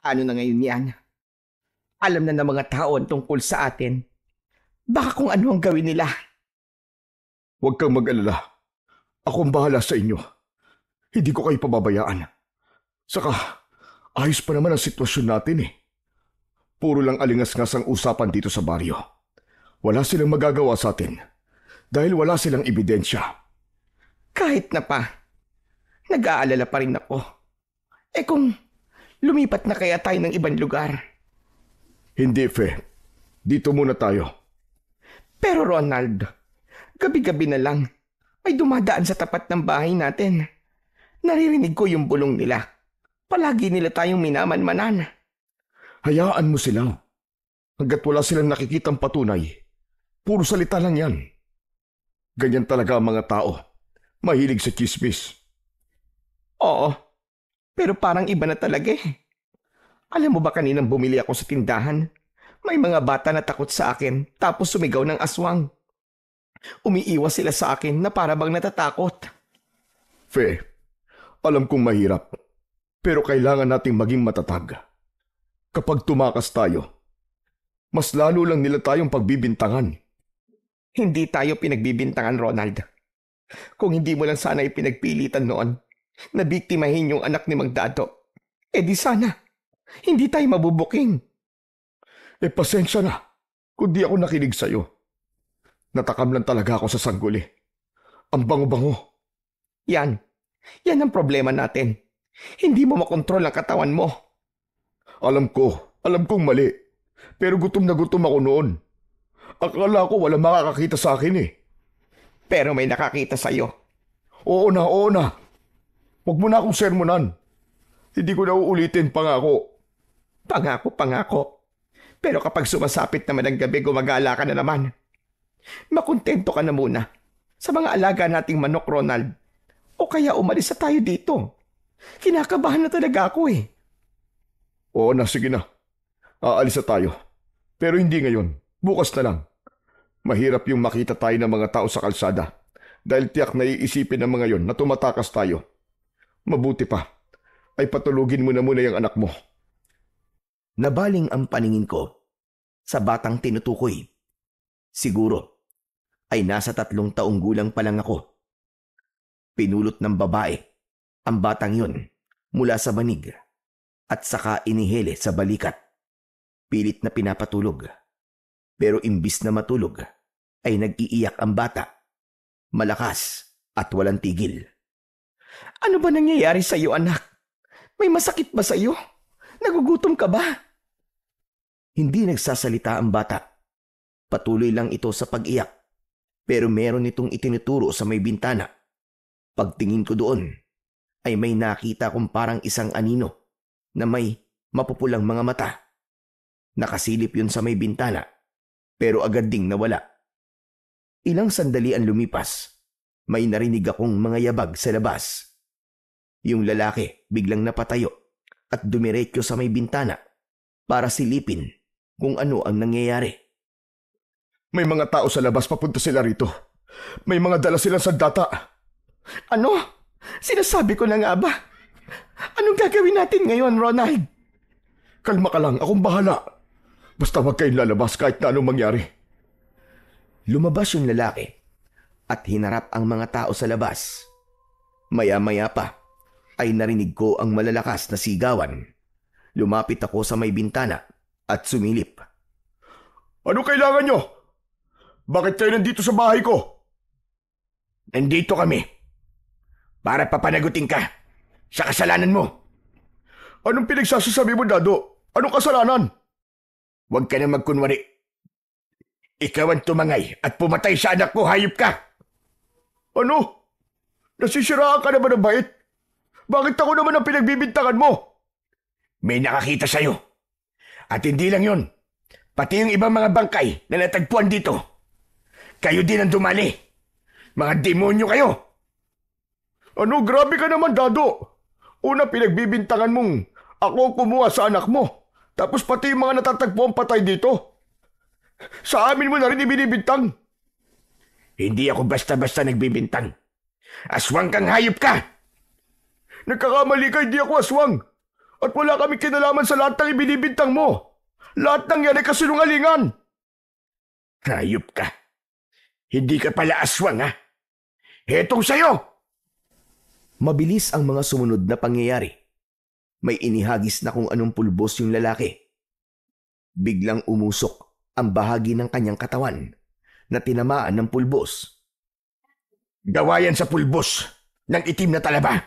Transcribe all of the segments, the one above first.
Ano na ngayon yan? Alam na ng mga tao ang tungkol sa atin. Baka kung ano ang gawin nila. Huwag kang mag-alala. Ako ang bahala sa inyo. Hindi ko kayo pababayaan. Saka, ayos pa naman ang sitwasyon natin eh. Puro lang alingas-ngas ang usapan dito sa baryo. Wala silang magagawa sa atin dahil wala silang ebidensya. Kahit na pa, nag-aalala pa rin ako. Kung lumipat na kaya tayo ng ibang lugar? Hindi, Fe. Dito muna tayo. Pero Ronald, gabi-gabi na lang, may dumadaan sa tapat ng bahay natin. Naririnig ko yung bulong nila. Palagi nila tayong minamanmanan. Hayaan mo sila. Hanggat wala silang nakikitang patunay, puro salita lang yan. Ganyan talaga ang mga tao. Mahilig sa chismis. Oo, pero parang iba na talaga eh. Alam mo ba kaninang bumili ako sa tindahan? May mga bata na takot sa akin tapos sumigaw ng aswang. Umiiwas sila sa akin na para bang natatakot. Fe, alam kong mahirap, pero kailangan nating maging matatag. Kapag tumakas tayo, mas lalo lang nila tayong pagbibintangan. Hindi tayo pinagbibintangan, Ronald. Kung hindi mo lang sana ipinagpilitan noon na biktimahin yung anak ni Magdado, di sana, hindi tayo mabubuking. Pasensya na kung di ako nakinig sa'yo. Natakam lang talaga ako sa sanggol eh. Ang bango-bango. Yan ang problema natin. Hindi mo makontrol ang katawan mo. Alam kong mali. Pero gutom na gutom ako noon. Akala ko wala makakakita sa akin eh. Pero may nakakita sa'yo. Oo na. Huwag mo na akong sermonan. Hindi ko na uulitin, pangako. Pangako. Pero kapag sumasapit naman ang gabi, gumagala ka na naman. Makontento ka na muna sa mga alaga nating manok, Ronald. O kaya umalis na tayo dito. Kinakabahan na talaga ako eh. Oo na, sige na. Aalis na tayo. Pero hindi ngayon. Bukas na lang. Mahirap yung makita tayo ng mga tao sa kalsada dahil tiyak na iisipin ng mga yon na tumatakas tayo. Mabuti pa ay patulugin mo na muna yung anak mo. Nabaling ang paningin ko sa batang tinutukoy. Siguro ay nasa 3 taong gulang pa lang ako. Pinulot ng babae ang batang yon mula sa banig at saka inihele sa balikat. Pilit na pinapatulog. Pero imbis na matulog ay nag-iiyak ang bata. Malakas at walang tigil. Ano ba nangyayari sa iyo, anak? May masakit ba sa iyo? Nagugutom ka ba? Hindi nagsasalita ang bata. Patuloy lang ito sa pag-iyak. Pero meron itong itinuturo sa may bintana. Pagtingin ko doon ay may nakita kong parang isang anino na may mapupulang mga mata. Nakasilip yun sa may bintana pero agad ding nawala. Ilang sandali ang lumipas. May narinig akong mga yabag sa labas. Yung lalaki biglang napatayo at dumiretso sa may bintana para silipin kung ano ang nangyayari. May mga tao sa labas, papunta sila rito. May mga dala silang sandata. Ano? Sinasabi ko na nga ba? Anong gagawin natin ngayon, Ronald? Kalma ka lang, akong bahala. Basta wag kayong lalabas kahit na anong mangyari. Lumabas yung lalaki at hinarap ang mga tao sa labas. Maya-maya pa ay narinig ko ang malalakas na sigawan. Lumapit ako sa may bintana at sumilip. Ano kailangan nyo? Bakit kayo nandito sa bahay ko? Nandito kami para papanagutin ka sa kasalanan mo. Anong pinagsasasabi mo, Dado? Anong kasalanan? Huwag ka na magkunwari. Ikaw ang tumangay at pumatay sa anak ko, hayop ka! Ano? Nasisiraan ka na ba ng bait? Bakit ako naman ang pinagbibintangan mo? May nakakita sa'yo. At hindi lang yon, pati yung ibang mga bangkay na natagpuan dito. Kayo din ang dumali. Mga demonyo kayo! Ano? Grabe ka naman, Dado. Una pinagbibintangan mong ako kumuha sa anak mo. Tapos pati yung mga natatagpuan patay dito. Sa amin mo na rin ibinibintang. Hindi ako basta-basta nagbibintang. Aswang kang hayop ka! Nagkakamali ka, hindi ako aswang. At wala kaming kinalaman sa lahat ng ibinibintang mo. Lahat ng yan ay kasinungalingan. Hayop ka. Hindi ka pala aswang, ha? Hetong sa'yo! Mabilis ang mga sumunod na pangyayari. May inihagis na kung anong pulbos yung lalaki. Biglang umusok ang bahagi ng kanyang katawan na tinamaan ng pulbos. Gawa yan sa pulbos ng itim na talaba.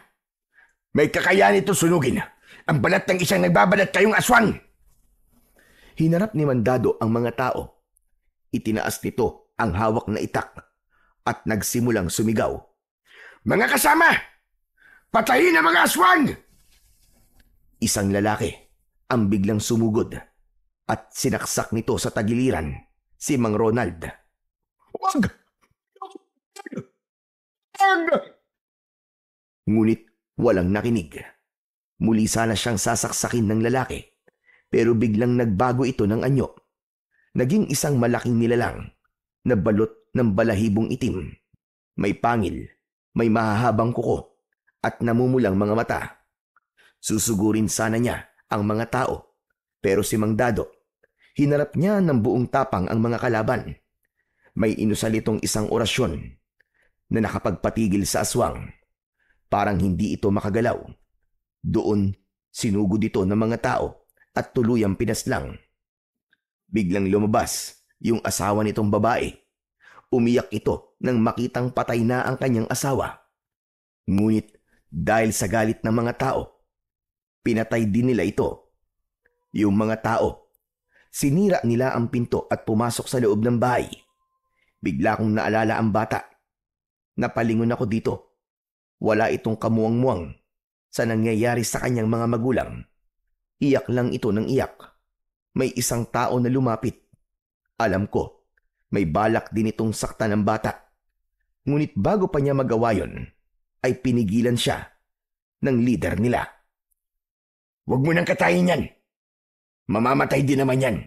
May kakayahan ito sunugin ang balat ng isang nagbabalat kayong aswang. Hinarap ni Mandado ang mga tao. Itinaas nito ang hawak na itak at nagsimulang sumigaw. Mga kasama! Patayin ang mga aswang! Isang lalaki ang biglang sumugod at sinaksak nito sa tagiliran si Mang Ronald. Wag! Ngunit walang nakinig. Muli sana siyang sasaksakin ng lalaki, pero biglang nagbago ito ng anyo. Naging isang malaking nilalang na balot ng balahibong itim. May pangil, may mahahabang kuko at namumulang mga mata. Susugurin sana niya ang mga tao, pero si Mang Dado, hinarap niya ng buong tapang ang mga kalaban. May inusalitong isang orasyon na nakapagpatigil sa aswang. Parang hindi ito makagalaw. Doon, sinugod ito ng mga tao at tuluyang pinaslang. Biglang lumabas yung asawa nitong babae. Umiyak ito nang makitang patay na ang kanyang asawa. Ngunit dahil sa galit ng mga tao, pinatay din nila ito. Yung mga tao, sinira nila ang pinto at pumasok sa loob ng bahay. Bigla kong naalala ang bata. Napalingon ako dito. Wala itong kamuwang-muwang sa nangyayari sa kanyang mga magulang. Iyak lang ito ng iyak. May isang tao na lumapit. Alam ko, may balak din itong sakta ng bata. Ngunit bago pa niya magawa yon, ay pinigilan siya ng leader nila. Huwag mo nang katayin yan. Mamamatay din naman yan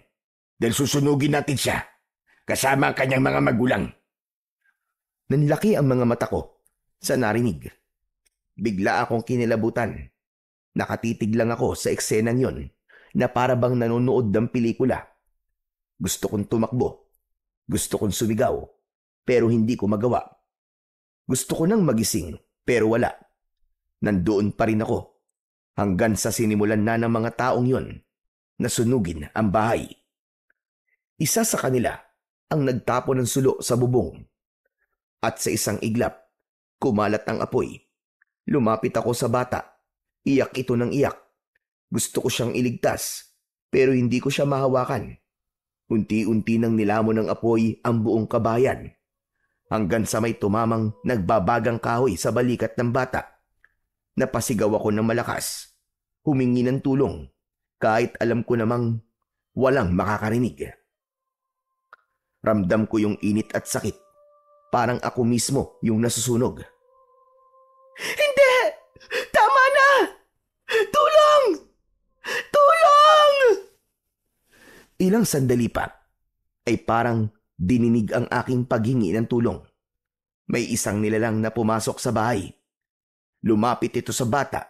dahil susunugin natin siya kasama ang kanyang mga magulang. Nanlaki ang mga mata ko sa narinig. Bigla akong kinilabutan. Nakatitig lang ako sa eksenang yon na para bang nanonood ng pelikula. Gusto kong tumakbo. Gusto kong sumigaw, pero hindi ko magawa. Gusto ko nang magising, pero wala. Nandoon pa rin ako hanggang sa sinimulan na ng mga taong yon na sunugin ang bahay. Isa sa kanila ang nagtapo ng sulo sa bubong. At sa isang iglap, kumalat ang apoy. Lumapit ako sa bata. Iyak ito ng iyak. Gusto ko siyang iligtas, pero hindi ko siya mahawakan. Unti-unti nang nilamon ng apoy ang buong kabayan. Hanggang sa may tumamang nagbabagang kahoy sa balikat ng bata. Napasigaw ako ng malakas. Humingi ng tulong, kahit alam ko namang walang makakarinig. Ramdam ko yung init at sakit. Parang ako mismo yung nasusunog. Hindi! Tama na! Tulong! Tulong! Ilang sandali pa ay parang dininig ang aking paghingi ng tulong. May isang nilalang na pumasok sa bahay. Lumapit ito sa bata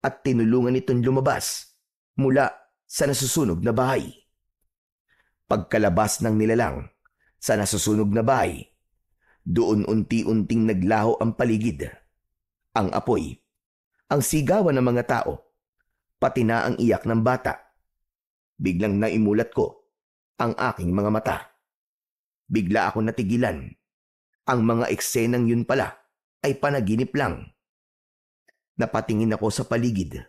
at tinulungan itong lumabas mula sa nasusunog na bahay. Pagkalabas ng nilalang sa nasusunog na bahay, doon unti-unting naglaho ang paligid. Ang apoy, ang sigawan ng mga tao, pati na ang iyak ng bata. Biglang naimulat ko ang aking mga mata. Bigla ako natigilan. Ang mga eksenang yun pala ay panaginip lang. Napatingin ako sa paligid.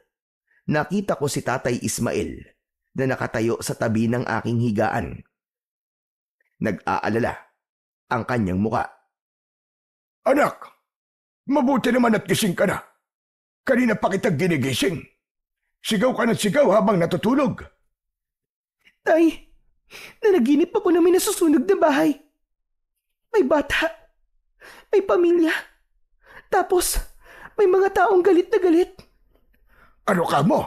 Nakita ko si Tatay Ismael na nakatayo sa tabi ng aking higaan. Nag-aalala ang kanyang muka. Anak, mabuti naman at gising ka na. Kanina pa kitang ginigising. Sigaw ka ng sigaw habang natutulog. Tay, nanaginip ako na may nasusunog na bahay. May bata, may pamilya, tapos may mga taong galit na galit. Ano ka mo?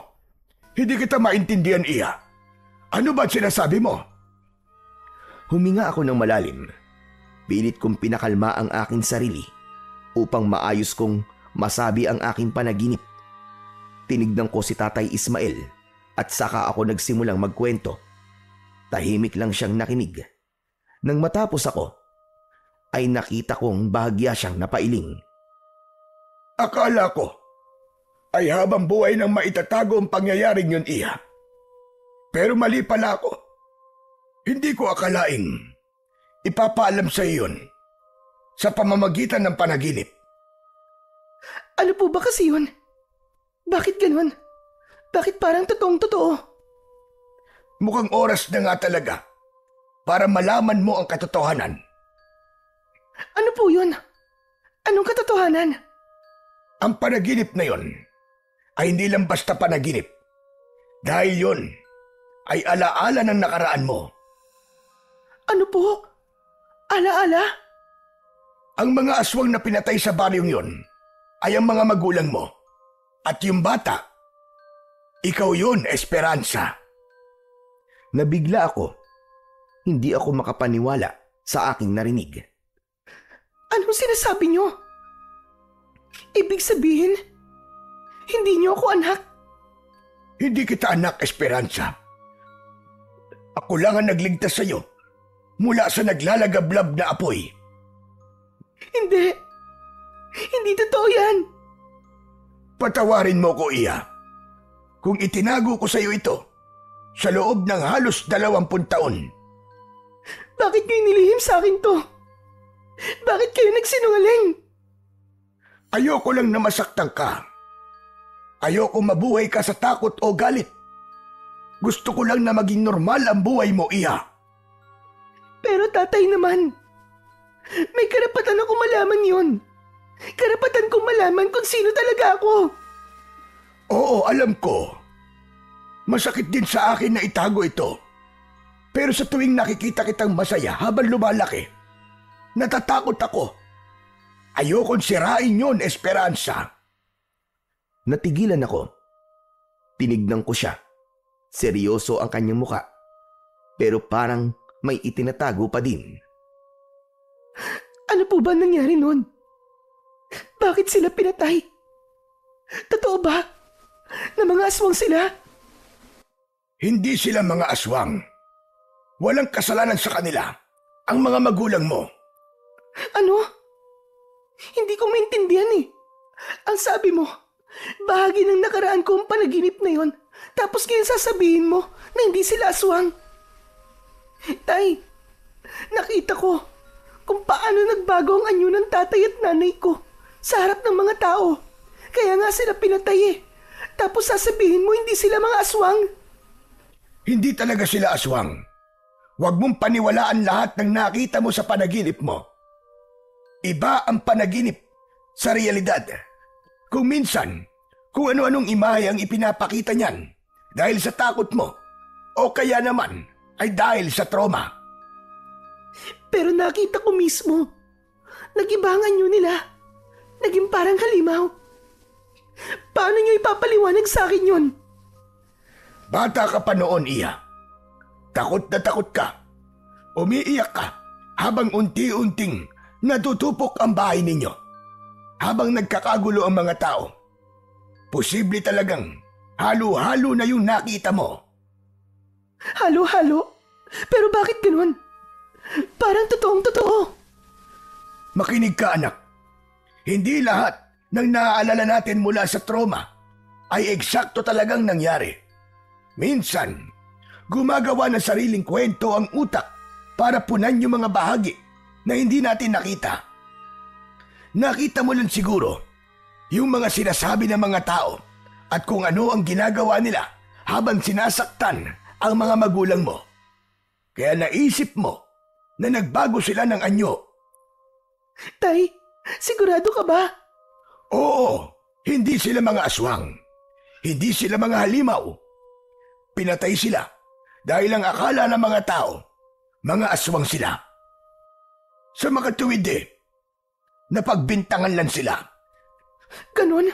Hindi kita maintindihan, Iya. Ano ba sinasabi mo? Huminga ako ng malalim. Pilit kong pinakalma ang aking sarili upang maayos kong masabi ang aking panaginip. Tinignan ko si Tatay Ismael at saka ako nagsimulang magkwento. Tahimik lang siyang nakinig. Nang matapos ako, ay nakita kong bahagya siyang napailing. Akala ko ay habang buhay nang maitatago ang pangyayaring yun, Iya. Pero mali pala ako. Hindi ko akalaing ipapaalam sa iyon sa pamamagitan ng panaginip. Ano po ba kasi yun? Bakit ganun? Bakit parang totoong-totoo? Mukhang oras na nga talaga para malaman mo ang katotohanan. Ano po yun? Anong katotohanan? Ang panaginip na yon ay hindi lang basta panaginip. Dahil yon ay alaala ng nakaraan mo. Ano po? Alaala? Ang mga aswang na pinatay sa baryong yon ay ang mga magulang mo. At yung bata, ikaw yun, Esperanza. Nabigla ako. Hindi ako makapaniwala sa aking narinig. Anong sinasabi niyo? Ibig sabihin, hindi niyo ako anak? Hindi kita anak, Esperanza. Ako lang ang nagligtas sa iyo mula sa naglalagablab na apoy. Hindi. Hindi totoo yan. Patawarin mo ko, Iya. Kung itinago ko sa iyo ito sa loob ng halos 20 taon. Bakit niyo inilihim sa akin to? Bakit kayo nagsinungaling? Ayoko lang na masaktan ka. Ayoko mabuhay ka sa takot o galit. Gusto ko lang na maging normal ang buhay mo, Iya. Pero tatay naman, may karapatan ako malaman yun. Karapatan kong malaman kung sino talaga ako. Oo, alam ko. Masakit din sa akin na itago ito. Pero sa tuwing nakikita kitang masaya habang lumalaki, natatakot ako. Ayokong sirain yon, Esperanza. Natigilan ako. Tinignan ko siya. Seryoso ang kanyang muka. Pero parang may itinatago pa din. Ano po ba nangyari nun? Bakit sila pinatay? Totoo ba na mga aswang sila? Hindi sila mga aswang. Walang kasalanan sa kanila ang mga magulang mo. Ano? Hindi ko maintindihan eh. Ang sabi mo, bahagi ng nakaraan ko ang panaginip na yon. Tapos ngayon sasabihin mo na hindi sila aswang. Tay, nakita ko kung paano nagbago ang anyo ng tatay at nanay ko sa harap ng mga tao. Kaya nga sila pinatay eh. Tapos sasabihin mo hindi sila mga aswang. Hindi talaga sila aswang. Huwag mong paniwalaan lahat ng nakita mo sa panaginip mo. Iba ang panaginip sa realidad. Kung minsan, kung ano-anong imahe ang ipinapakita niyan dahil sa takot mo o kaya naman ay dahil sa trauma. Pero nakita ko mismo, nagibangan nyo nila. Naging parang halimaw. Paano nyo ipapaliwanag sa akin yun? Bata ka pa noon, Iya. Takot na takot ka. Umiiyak ka habang unti-unting natutupok ang bahay ninyo. Habang nagkakagulo ang mga tao. Posible talagang halo-halo na yung nakita mo. Halo-halo? Pero bakit ganun? Parang totoong-totoo. Makinig ka, anak. Hindi lahat ng naaalala natin mula sa trauma ay eksakto talagang nangyari. Minsan, gumagawa ng sariling kwento ang utak para punan yung mga bahagi na hindi natin nakita. Nakita mo lang siguro yung mga sinasabi ng mga tao at kung ano ang ginagawa nila habang sinasaktan ang mga magulang mo. Kaya naisip mo na nagbago sila ng anyo. Tay, sigurado ka ba? Oo, hindi sila mga aswang. Hindi sila mga halimaw. Pinatay sila dahil ang akala ng mga tao, mga aswang sila. Sa makatuwid napagbintangan lang sila. Ganon?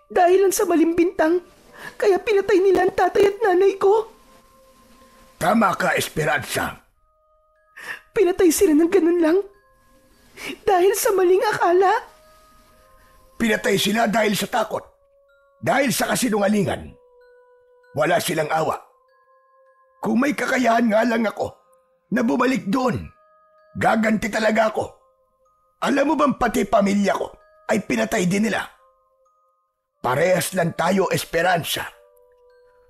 Dahil lang sa maling bintang, kaya pinatay nila ang tatay at nanay ko? Tama ka, Esperanza. Pinatay sila ng ganun lang? Dahil sa maling akala? Pinatay sila dahil sa takot. Dahil sa kasinungalingan, wala silang awa. Kung may kakayahan nga lang ako na bumalik doon, gaganti talaga ako. Alam mo bang pati pamilya ko ay pinatay din nila? Parehas lang tayo, Esperanza.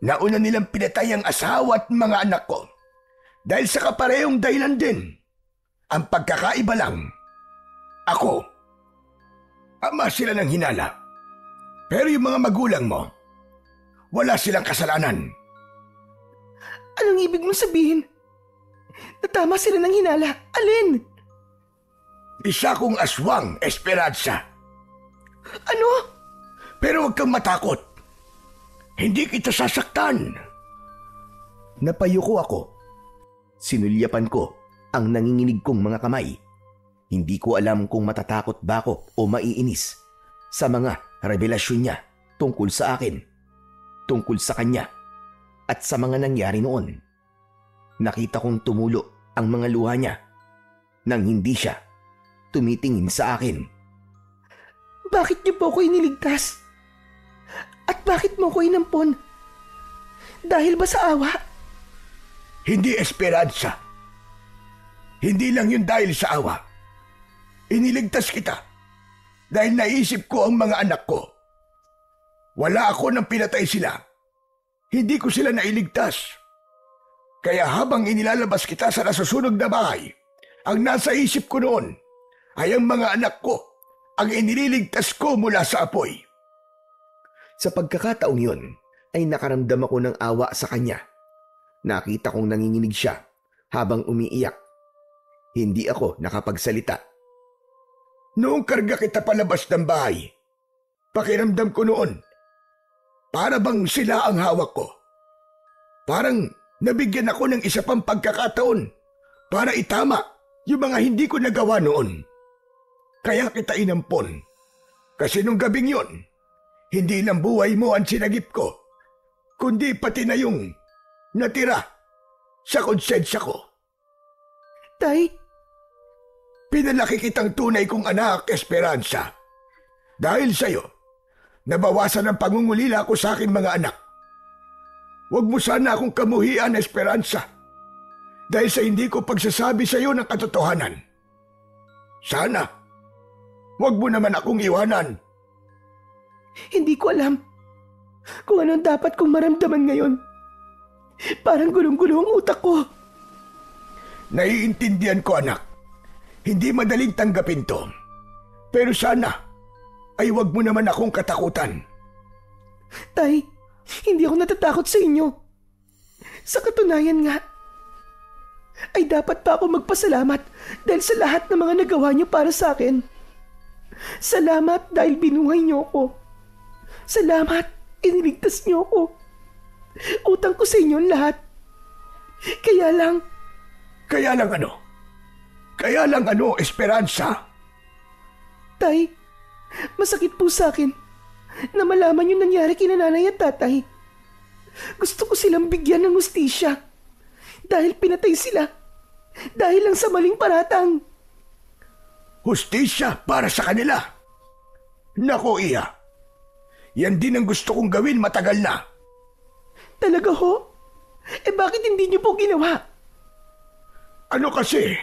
Nauna nilang pinatay ang asawa at mga anak ko dahil sa kaparehong dahilan din. Ang pagkakaiba lang, ako, ama sila ng hinala. Pero yung mga magulang mo, wala silang kasalanan. Anong ibig mong sabihin? Natama sila ng hinala. Alin? Isa kong aswang, Esperanza. Ano? Pero huwag kang matakot. Hindi kita sasaktan. Napayuko ako. Sinulyapan ko ang nanginginig kong mga kamay. Hindi ko alam kung matatakot ba ako o maiinis sa mga revelasyon niya tungkol sa akin, tungkol sa kanya, at sa mga nangyari noon. Nakita kong tumulo ang mga luha niya nang hindi siya tumitingin sa akin. Bakit niyo po ako iniligtas? At bakit mo ko inampon? Dahil ba sa awa? Hindi, Esperanza. Hindi lang yun dahil sa awa. Iniligtas kita dahil naisip ko ang mga anak ko. Wala ako nang pinatay sila. Hindi ko sila nailigtas. Kaya habang inilalabas kita sa nasusunog na bahay, ang nasa isip ko noon ay ang mga anak ko ang inililigtas ko mula sa apoy. Sa pagkakataong yun ay nakaramdam ako ng awa sa kanya. Nakita kong nanginginig siya habang umiiyak. Hindi ako nakapagsalita. Noong karga kita palabas ng bahay, pakiramdam ko noon, para bang sila ang hawak ko. Parang nabigyan ako ng isa pang pagkakataon para itama yung mga hindi ko nagawa noon. Kaya kita inampon. Kasi nung gabing yon, hindi lang buhay mo ang sinagip ko, kundi pati na yung natira sa konsensya ko. Tay, pinalaki kitang tunay kong anak, Esperanza. Dahil sa'yo, nabawasan ang pangungulila ko sa aking mga anak. Huwag mo sana akong kamuhian, Esperanza, dahil sa hindi ko pagsasabi sa'yo ng katotohanan. Sana, huwag mo naman akong iwanan. hindi ko alam kung ano dapat kong maramdaman ngayon. Parang gulong-gulo ang utak ko. Naiintindihan ko, anak. Hindi madaling tanggapin to. Pero sana ay wag mo naman akong katakutan. Tay, hindi ako natatakot sa inyo. Sa katunayan nga, ay dapat pa ako magpasalamat dahil sa lahat ng mga nagawa niyo para sa akin. Salamat dahil binuhay niyo ako. Salamat, iniligtas niyo ako. Utang ko sa inyo lahat. Kaya lang ano? Kaya lang ano, Esperanza? Tay, masakit po sa akin na malaman yung nangyari kina nanay at tatay. Gusto ko silang bigyan ng hustisya dahil pinatay sila dahil lang sa maling paratang. Hustisya para sa kanila? Nako, Iya. Yan din ang gusto kong gawin matagal na. Talaga ho? Bakit hindi niyo po ginawa? Ano kasi?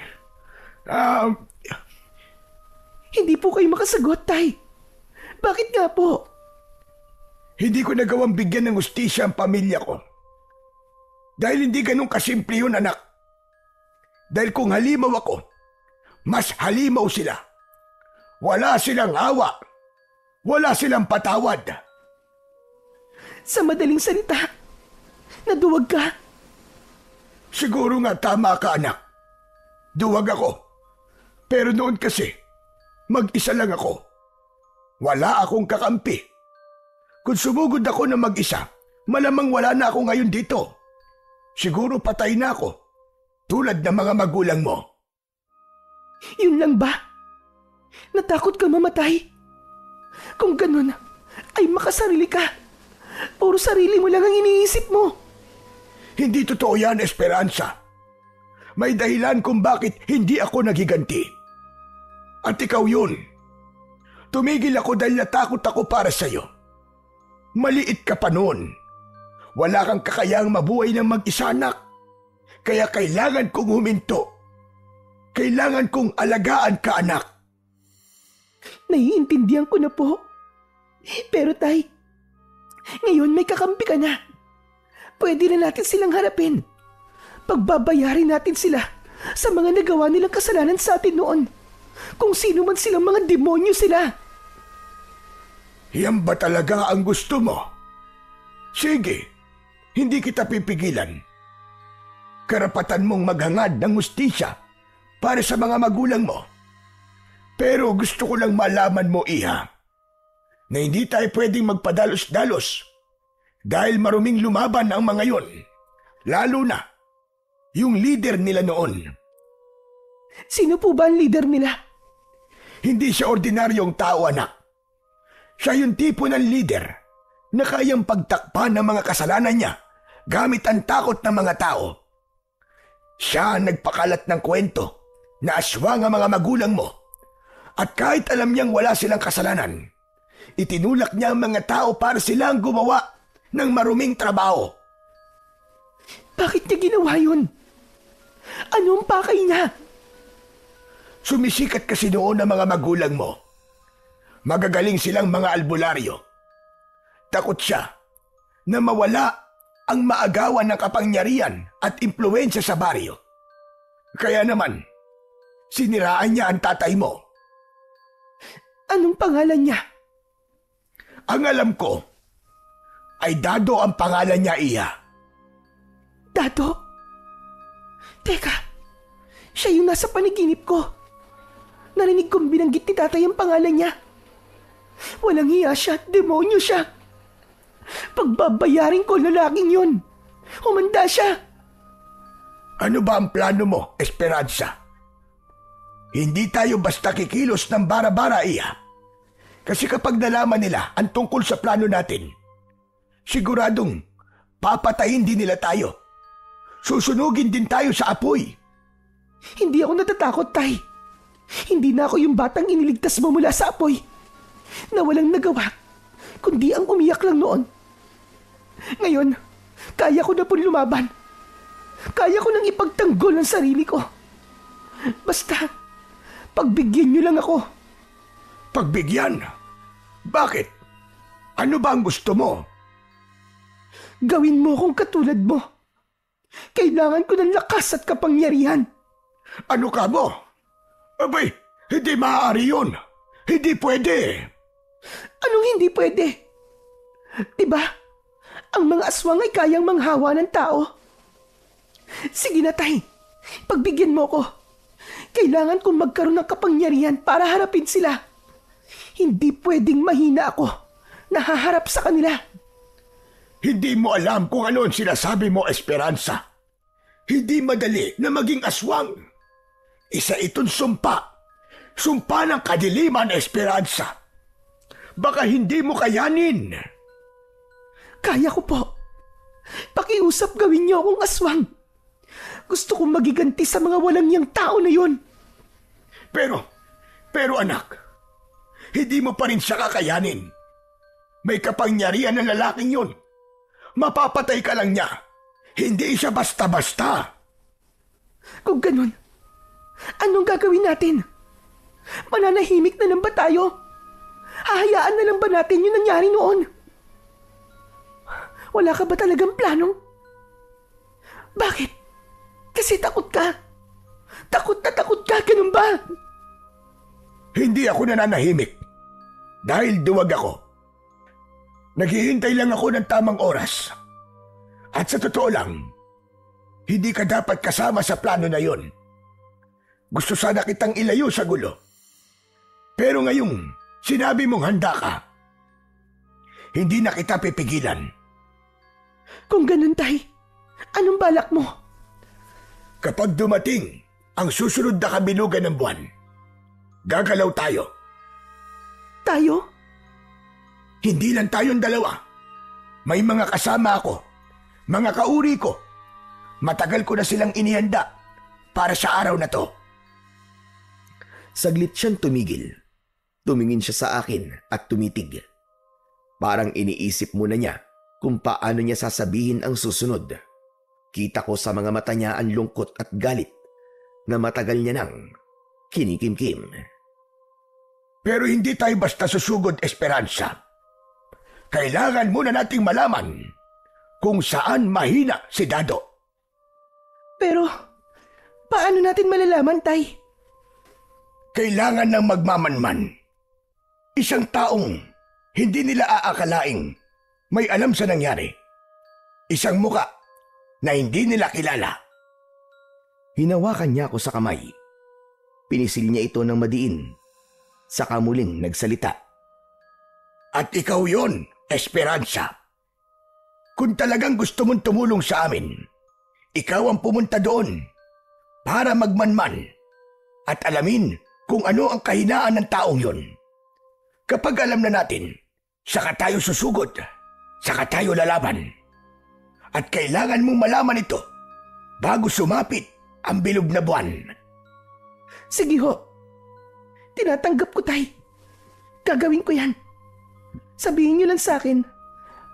Hindi po kayo makasagot, Tay. Bakit nga po? Hindi ko nagawang bigyan ng hustisya ang pamilya ko. Dahil hindi ganun kasimple yun, anak. Dahil kung halimaw ako, mas halimaw sila. Wala silang awa. Wala silang patawad. Sa madaling salita, naduwag ka. Siguro nga tama ka, anak. Duwag ako. Pero noon kasi, mag-isa lang ako. Wala akong kakampi. Kung sumugod ako na mag-isa, malamang wala na ako ngayon dito. Siguro patay na ako, tulad ng mga magulang mo. Yun lang ba? Natakot ka mamatay? Kung ganun, ay makasarili ka. Puro sarili mo lang ang iniisip mo. Hindi totoo yan, Esperanza. May dahilan kung bakit hindi ako nagiganti. At ikaw yun. Tumigil ako dahil natakot ako para sa'yo. Maliit ka pa noon. Wala kang kakayang mabuhay ng mag-isa, anak. Kaya kailangan kong huminto. Kailangan kong alagaan ka, anak. Naiintindihan ko na po. Pero tay, ngayon may kakampi ka na. Pwede na natin silang harapin. Pagbabayarin natin sila sa mga nagawa nilang kasalanan sa atin noon. Kung sino man silang mga demonyo sila. Yan ba talaga ang gusto mo? Sige, hindi kita pipigilan. Karapatan mong maghangad ng hustisya para sa mga magulang mo. Pero gusto ko lang malaman mo, Iha, na hindi tayo pwedeng magpadalos-dalos dahil maruming lumaban ang mga yon, lalo na yung leader nila noon. Sino po ba ang leader nila? Hindi siya ordinaryong tao, anak. Siya yung tipo ng leader na kayang pagtakpan ng mga kasalanan niya gamit ang takot ng mga tao. Siya ang nagpakalat ng kwento na aswang ang mga magulang mo. At kahit alam niyang wala silang kasalanan, itinulak niya ang mga tao para silang gumawa ng maruming trabaho. Bakit niya ginawa yun? Anong pakay niya? Sumisikat kasi noon ang mga magulang mo. Magagaling silang mga albularyo. Takot siya na mawala ang maagawan ng kapangyarihan at impluwensya sa baryo. Kaya naman, siniraan niya ang tatay mo. Anong pangalan niya? Ang alam ko ay Dado ang pangalan niya, Iya. Dado? Teka, siya yung nasa panaginip ko. Narinig kong binanggit ni tatay ang pangalan niya. Walang hiya siya at demonyo siya. Pagbabayarin ko lalaking yun. Humanda siya. Ano ba ang plano mo, Esperanza? Hindi tayo basta kikilos ng bara-bara, Iya. Kasi kapag nalaman nila ang tungkol sa plano natin, siguradong papatayin din nila tayo. Susunugin din tayo sa apoy. Hindi ako natatakot, tay. Hindi na ako yung batang iniligtas mo mula sa apoy na walang nagawa, kundi ang umiyak lang noon. Ngayon, kaya ko na po lumaban. Kaya ko nang ipagtanggol ang sarili ko. Basta, pagbigyan niyo lang ako. Pagbigyan? Bakit? Ano ba ang gusto mo? Gawin mo akong katulad mo. Kailangan ko ng lakas at kapangyarihan. Ano ka mo? Abay, hindi maaari yun. Hindi pwede. Anong hindi pwede? Diba, ang mga aswang ay kayang manghawa ng tao. Sige na, tay. Pagbigyan mo ko. Kailangan kong magkaroon ng kapangyarihan para harapin sila. Hindi pwedeng mahina ako na haharap sa kanila. Hindi mo alam kung ano ang sinasabi mo, Esperanza. Hindi madali na maging aswang. Isa itong sumpa. Sumpa ng kadiliman, Esperanza. Baka hindi mo kayanin. Kaya ko po. Pakiusap gawin niyo akong aswang. Gusto kong magiganti sa mga walang yang tao na yun. Pero anak, hindi mo pa rin siya kakayanin. May kapangyarihan ng lalaking yun. Mapapatay ka lang niya. Hindi siya basta-basta. Kung ganun, anong gagawin natin? Mananahimik na lang ba tayo? Hahayaan na lang ba natin yung nangyari noon? Wala ka ba talagang plano? Bakit? Kasi takot ka. Takot ka, ganun ba? Hindi ako nananahimik. Dahil duwag ako. Naghihintay lang ako ng tamang oras. At sa totoo lang, hindi ka dapat kasama sa plano na yon. Gusto sana kitang ilayo sa gulo. Pero ngayong sinabi mong handa ka, hindi na kita pipigilan. Kung ganun, tay, anong balak mo? Kapag dumating ang susunod na kabilugan ng buwan, gagalaw tayo. Tayo? Hindi lang tayong dalawa. May mga kasama ako, mga kauri ko. Matagal ko na silang inihanda para sa araw na to. Saglit siyang tumigil. Tumingin siya sa akin at tumitig. Parang iniisip muna niya kung paano niya sasabihin ang susunod. Kita ko sa mga mata niya ang lungkot at galit na matagal niya nang kinikimkim. Pero hindi tayo basta susugod, Esperanza. Kailangan muna nating malaman kung saan mahina si Dado. Pero, paano natin malalaman, Tay? Kailangan ng magmamanman. Isang taong hindi nila aakalaing may alam sa nangyari. Isang muka na hindi nila kilala. Hinawakan niya ako sa kamay. Pinisil niya ito ng madiin. Saka muling nagsalita. At ikaw yon, Esperanza. Kung talagang gusto mong tumulong sa amin, ikaw ang pumunta doon para magmanman at alamin kung ano ang kahinaan ng taong yon. Kapag alam na natin, saka tayo susugod, saka tayo lalaban. At kailangan mong malaman ito bago sumapit ang bilog na buwan. Sige ho. Tinatanggap ko, Tay. Gagawin ko yan. Sabihin niyo lang sa akin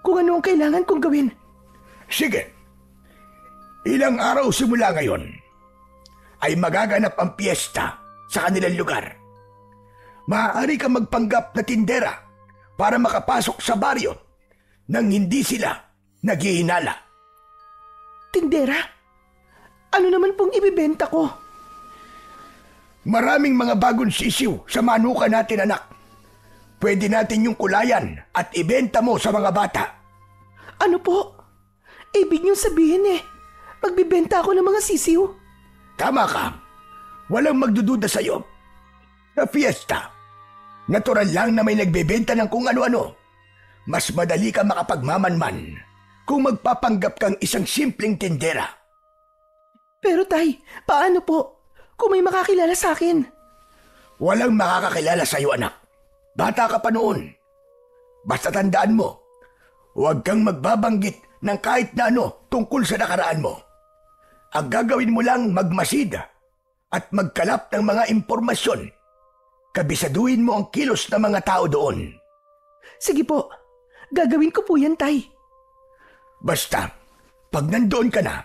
kung ano ang kailangan kong gawin. Sige. Ilang araw simula ngayon ay magaganap ang piyesta sa kanilang lugar. Maaari kang magpanggap na tindera para makapasok sa baryo nang hindi sila naghihinala. Tindera? Ano naman pong ibibenta ko? Maraming mga bagong sisiw sa manuka natin, anak. Pwede natin yung kulayan at ibenta mo sa mga bata. Ano po? Ibig niyong sabihin magbibenta ako ng mga sisiw? Tama ka. Walang magdududa sa'yo. Sa fiesta, natural lang na may nagbebenta ng kung ano-ano. Mas madali ka makapagmamanman kung magpapanggap kang isang simpleng tindera. Pero Tay, paano po kung may makakilala sa akin? Walang makakakilala sa'yo, anak. Bata ka pa noon. Basta tandaan mo, huwag kang magbabanggit ng kahit na ano tungkol sa nakaraan mo. Ang gagawin mo lang magmasid at magkalap ng mga impormasyon. Kabisaduhin mo ang kilos ng mga tao doon. Sige po, gagawin ko po yan, Tay. Basta, pag nandoon ka na,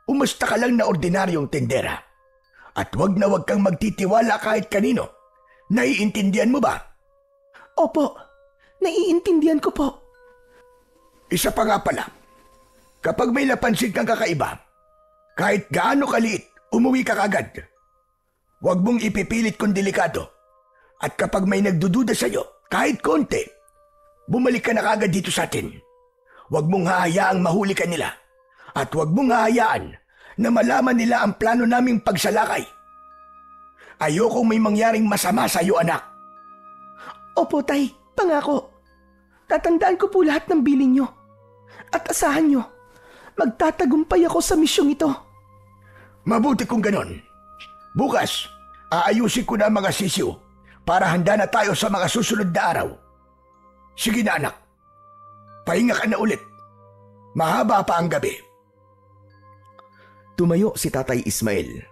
umasta ka lang na ordinaryong tindera. At wag kang magtitiwala kahit kanino. Naiintindihan mo ba? Opo, naiintindihan ko po. Isa pa nga pala, kapag may napansin kang kakaiba, kahit gaano kaliit, umuwi ka kagad. Huwag mong ipipilit kung delikado. At kapag may nagdududa sa'yo, kahit konti, bumalik ka na kagad dito sa atin. Huwag mong hahayaang mahuli ka nila. At huwag mong hahayaan na malaman nila ang plano naming pagsalakay. Ayokong may mangyaring masama sa iyo, anak. Opo, Tay. Pangako. Tatandaan ko po lahat ng bilin nyo. At asahan nyo, magtatagumpay ako sa misyong ito. Mabuti kung ganon. Bukas, aayusin ko na ang mga sisiw para handa na tayo sa mga susunod na araw. Sige na, anak. Pahinga ka na ulit. Mahaba pa ang gabi. Tumayo si Tatay Ismael.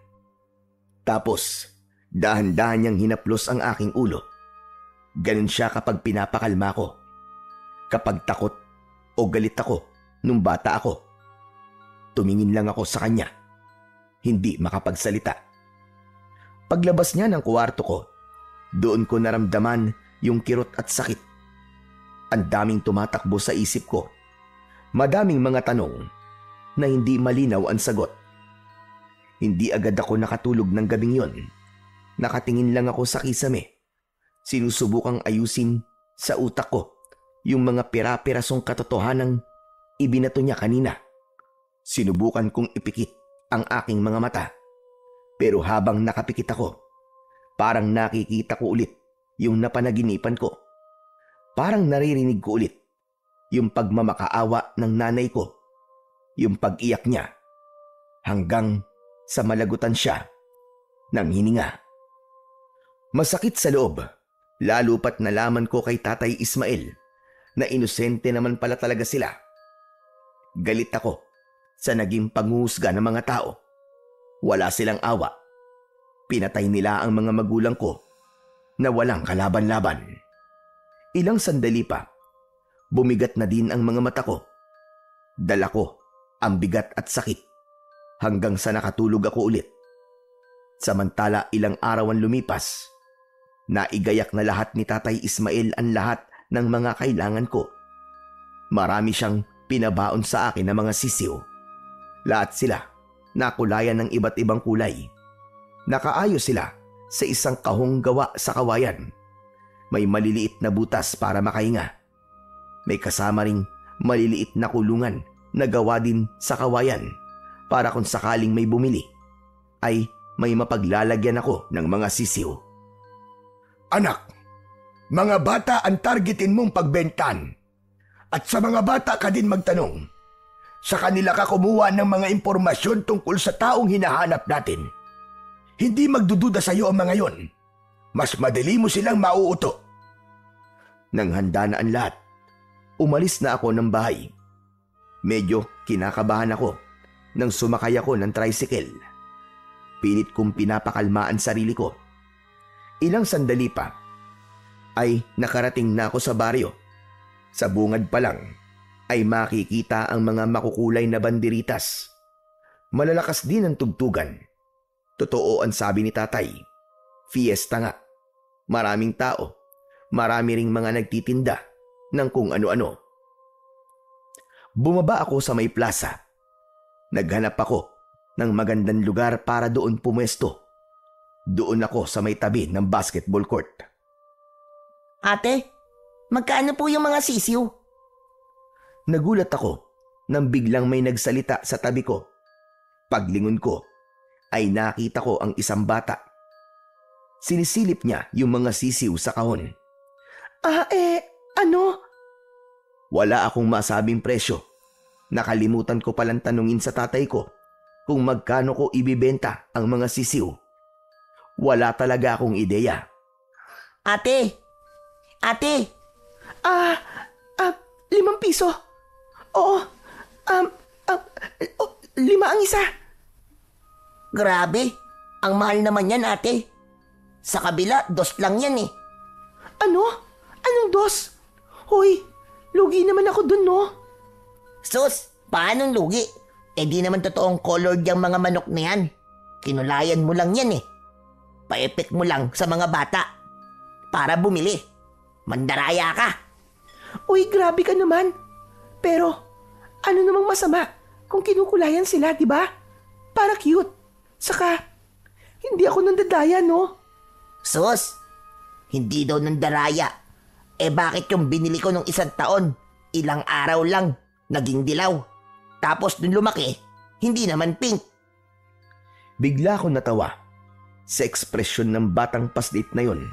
Tapos, dahan-dahan niyang hinaplos ang aking ulo. Ganun siya kapag pinapakalma ko. Kapag takot o galit ako nung bata ako. Tumingin lang ako sa kanya. Hindi makapagsalita. Paglabas niya ng kwarto ko, doon ko naramdaman yung kirot at sakit. Ang daming tumatakbo sa isip ko. Madaming mga tanong na hindi malinaw ang sagot. Hindi agad ako nakatulog ng gabing yon. Nakatingin lang ako sa kisame. Sinusubukang ayusin sa utak ko yung mga pira-pirasong katotohanang ibinato niya kanina. Sinubukan kong ipikit ang aking mga mata. Pero habang nakapikit ako, parang nakikita ko ulit yung napanaginipan ko. Parang naririnig ko ulit yung pagmamakaawa ng nanay ko. Yung pag-iyak niya. Hanggang sa malagutan siya ng hininga. Masakit sa loob, lalo pat nalaman ko kay Tatay Ismael na inosente naman pala talaga sila. Galit ako sa naging panghuhusga ng mga tao. Wala silang awa. Pinatay nila ang mga magulang ko na walang kalaban-laban. Ilang sandali pa, Bumigat na din ang mga mata ko. Dala ko ang bigat at sakit hanggang sa nakatulog ako ulit. Samantala ilang araw ang lumipas, naigayak na lahat ni Tatay Ismael ang lahat ng mga kailangan ko. Marami siyang pinabaon sa akin ng mga sisiw. Lahat sila nakulayan ng iba't ibang kulay. Nakaayos sila sa isang kahong gawa sa kawayan. May maliliit na butas para makahinga. May kasama ring maliliit na kulungan na gawa din sa kawayan para kung sakaling may bumili ay may mapaglalagyan ako ng mga sisiw. Anak, mga bata ang targetin mong pagbentan. At sa mga bata ka din magtanong. Sa kanila ka kumuha ng mga impormasyon tungkol sa taong hinahanap natin. Hindi magdududa sa iyo ang mga yon. Mas madali mo silang mauuto. Nang handa na ang lahat, umalis na ako ng bahay. Medyo kinakabahan ako nang sumakay ako ng tricycle. Pilit kong pinapakalma ang sarili ko. Ilang sandali pa ay nakarating na ako sa baryo. Sa bungad pa lang ay makikita ang mga makukulay na banderitas. Malalakas din ang tugtugan. Totoo ang sabi ni Tatay. Fiesta nga. Maraming tao. Marami ring mga nagtitinda ng kung ano-ano. Bumaba ako sa may plaza. Naghanap ako ng magandang lugar para doon pumwesto. Doon ako sa may tabi ng basketball court. Ate, magkano po yung mga sisiw? Nagulat ako nang biglang may nagsalita sa tabi ko. Paglingon ko ay nakita ko ang isang bata. Sinisilip niya yung mga sisiw sa kahon. Ano? Wala akong masabing presyo. Nakalimutan ko palang tanungin sa tatay ko kung magkano ko ibibenta ang mga sisiw. Wala talaga akong ideya. Ate! 5 piso. Oo, 5 ang isa. Grabe, ang mahal naman yan, ate. Sa kabila, 2 lang yan eh. Ano? Anong 2? Hoy, lugi naman ako dun, no? Sus, paanong lugi? Eh di naman totoong colored yung mga manok na yan. Kinulayan mo lang yan eh. Pa-epek mo lang sa mga bata. Para bumili. Mandaraya ka. Uy, grabe ka naman. Pero, ano namang masama kung kinukulayan sila, di ba? Para cute. Saka, hindi ako nandadaya, no? Sus, hindi daw nandaraya. Eh bakit yung binili ko nung 1 taon, ilang araw lang, naging dilaw. Tapos nung lumaki, hindi naman pink. Bigla akong natawa sa ekspresyon ng batang paslit na yon.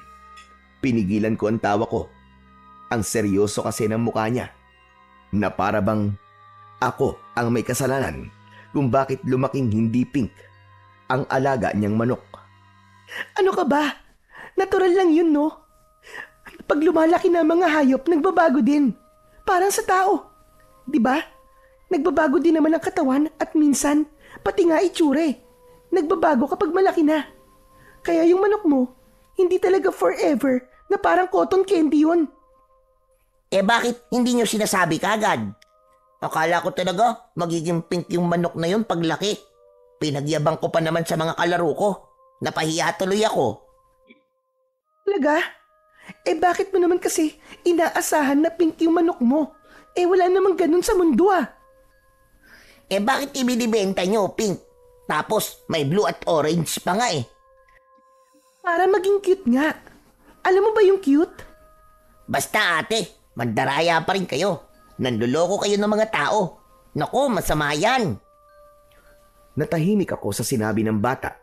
Pinigilan ko ang tawa ko. Ang seryoso kasi ng mukha niya. Na para bang ako ang may kasalanan kung bakit lumaking hindi pink ang alaga niyang manok. Ano ka ba? Natural lang yun, no? Pag lumalaki na mga hayop, nagbabago din. Parang sa tao. Di ba? Nagbabago din naman ang katawan at minsan, pati nga itsure. Nagbabago kapag malaki na. Kaya yung manok mo, hindi talaga forever na parang cotton candy yun. Eh bakit hindi nyo sinasabi kagad? Akala ko talaga magiging pink yung manok na yun paglaki. Pinagyabang ko pa naman sa mga kalaro ko. Napahiya tuloy ako. Talaga? Eh bakit mo naman kasi inaasahan na pink yung manok mo? Eh wala namang ganun sa mundo ah. Eh bakit ibinibenta nyo pink? Tapos may blue at orange pa nga eh. Para maging cute nga. Alam mo ba yung cute? Basta ate, mandaraya pa rin kayo. Nanluloko kayo ng mga tao. Naku, masama yan. Natahimik ako sa sinabi ng bata.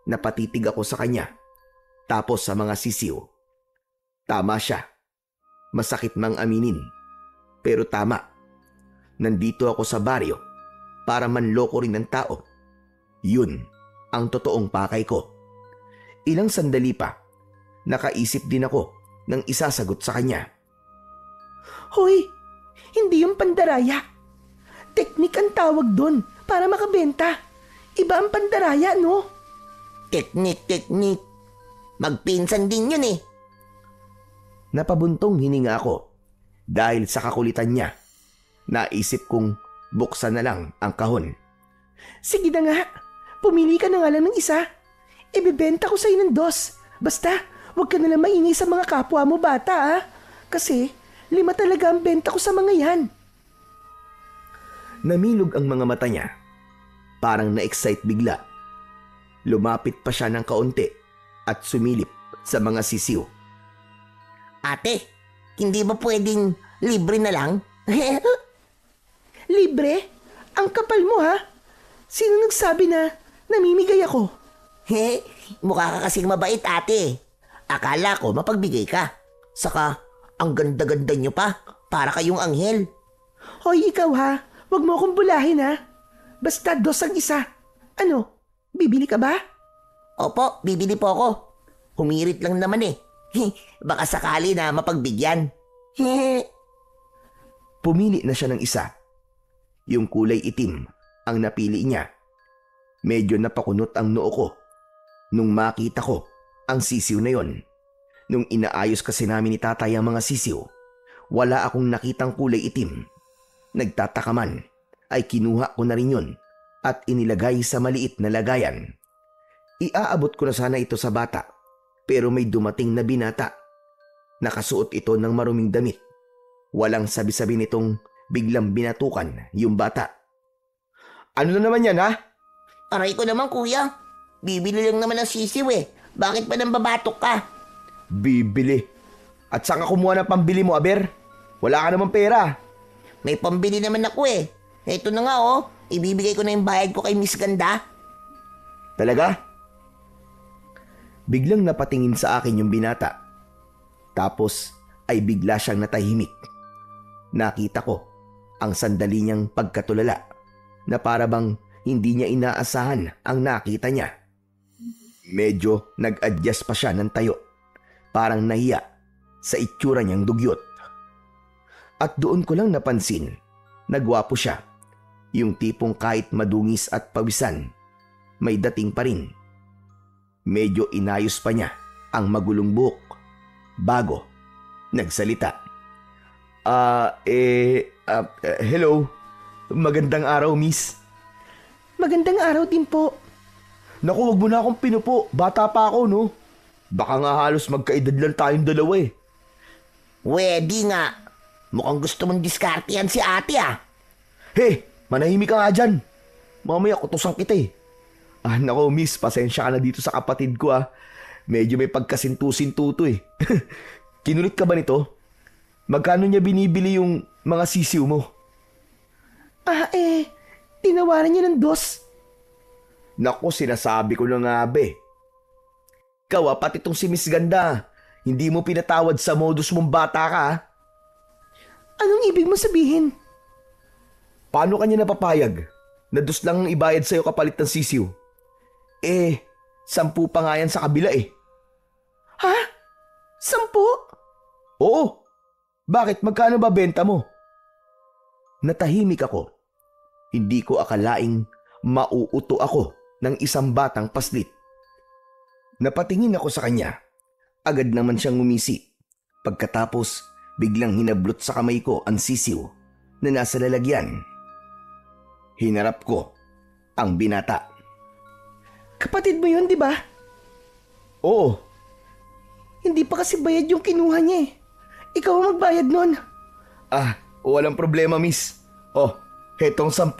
Napatitig ako sa kanya. Tapos sa mga sisiw. Tama siya. Masakit mang aminin. Pero tama. Nandito ako sa baryo para manloko rin ng tao. Yun ang totoong pakay ko. Ilang sandali pa, nakaisip din ako ng isasagot sa kanya. Hoy, hindi yung pandaraya. Teknik ang tawag doon para makabenta. Iba ang pandaraya, no? Teknik. Magpinsan din yun eh. Napabuntong hininga ako. Dahil sa kakulitan niya, naisip kong buksan na lang ang kahon. Sige na nga, pumili ka na nga lang ng isa. Ibebenta ko sa'yo ng 2. Basta, huwag ka na lang maingay sa mga kapwa mo bata ah. Kasi 5 talaga ang benta ko sa mga yan. Namilog ang mga mata niya. Parang na-excite bigla. Lumapit pa siya ng kaunti at sumilip sa mga sisiw. Ate, hindi ba pwedeng libre na lang? Libre? Ang kapal mo ha? Sino nagsabi na namimigay ako? Mukha ka kasing mabait, ate. Akala ko mapagbigay ka. Saka, ang ganda-ganda nyo pa. Para kayong anghel. Hoy, ikaw ha? Huwag mo akong bulahin ha? Basta 2 ang isa. Ano? Bibili ka ba? Opo, bibili po ako. Humirit lang naman eh. Baka sakali na mapagbigyan. Pumili na siya ng isa. Yung kulay itim ang napili niya. Medyo napakunot ang noo ko nung makita ko ang sisiw na yon. Nung inaayos kasi namin ni tatay ang mga sisiw, wala akong nakitang kulay itim. Nagtataka man, ay kinuha ko na rin yun at inilagay sa maliit na lagayan. Iaabot ko na sana ito sa bata, pero may dumating na binata. Nakasuot ito ng maruming damit. Walang sabi-sabi nitong biglang binatukan yung bata. Ano na naman yan ha? Aray ko naman kuya. Bibili lang naman ng sisiw eh. Bakit pa nang babatok ka? Bibili. At saan ka kumuha ng pambili mo, Aber? Wala ka namang pera. May pambili naman ako eh. Ito na nga oh. Ibibigay ko na yung bayad ko kay Miss Ganda. Talaga? Biglang napatingin sa akin yung binata. Tapos ay bigla siyang natahimik. Nakita ko ang sandali niyang pagkatulala na para bang hindi niya inaasahan ang nakita niya. Medyo nag-adjust pa siya ng tayo. Parang nahiya sa itsura niyang dugyot. At doon ko lang napansin na gwapo siya. Yung tipong kahit madungis at pawisan, may dating pa rin. Medyo inayos pa niya ang magulong buhok bago nagsalita. Hello. Magandang araw, miss. Magandang araw din po. Naku, wag mo na akong pinupo. Bata pa ako, no? Baka nga halos magkaedad lang tayong dalawa eh. Wedi nga. Mukhang gusto mong diskartehan si ate ah. Hey, manahimik ka nga dyan. Mamaya kutusan kita eh. Naku, miss, pasensya ka na dito sa kapatid ko ah. Medyo may pagkasintu-sintu to eh. Kinulit ka ba nito? Magkano niya binibili yung mga sisiw mo? Tinawaran niya ng 2. Naku, sinasabi ko na nga be. Ikaw pati tong si Miss Ganda. Hindi mo pinatawad sa modus mong bata ka ah. Anong ibig mo sabihin? Paano kanya napapayag? Na 2 lang ang ibayad sa'yo kapalit ng sisiw. 10 pa nga yan sa kabila eh. Ha? 10? Oo. Bakit? Magkano ba benta mo? Natahimik ako. Hindi ko akalaing mauuto ako ng isang batang paslit. Napatingin ako sa kanya. Agad naman siyang ngumisi. Pagkatapos, biglang hinablot sa kamay ko ang sisiw na nasa lalagyan. Hinarap ko ang binata. Kapatid mo yun, di ba? Oo. Hindi pa kasi bayad yung kinuha niya eh. Ikaw ang magbayad nun. Walang problema, miss. Hetong 10.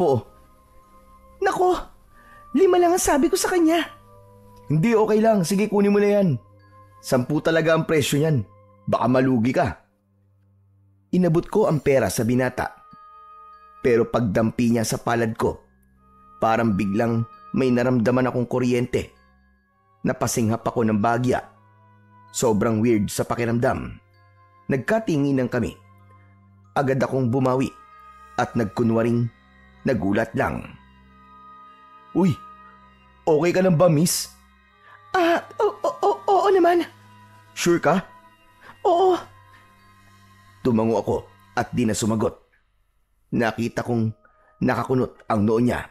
Nako, 5 lang ang sabi ko sa kanya. Hindi, okay lang. Sige, kunin mo na yan. 10 talaga ang presyo niyan. Baka malugi ka. Inabot ko ang pera sa binata. Pero pagdampi niya sa palad ko, parang biglang may naramdaman akong kuryente. Napasinghap ako ng bagya. Sobrang weird sa pakiramdam. Nagkatinginan kami. Agad akong bumawi at nagkunwaring nagulat lang. Uy, okay ka lang ba, miss? Oo naman. Sure ka? Oo. Tumango ako at di na sumagot. Nakita kong nakakunot ang noo niya.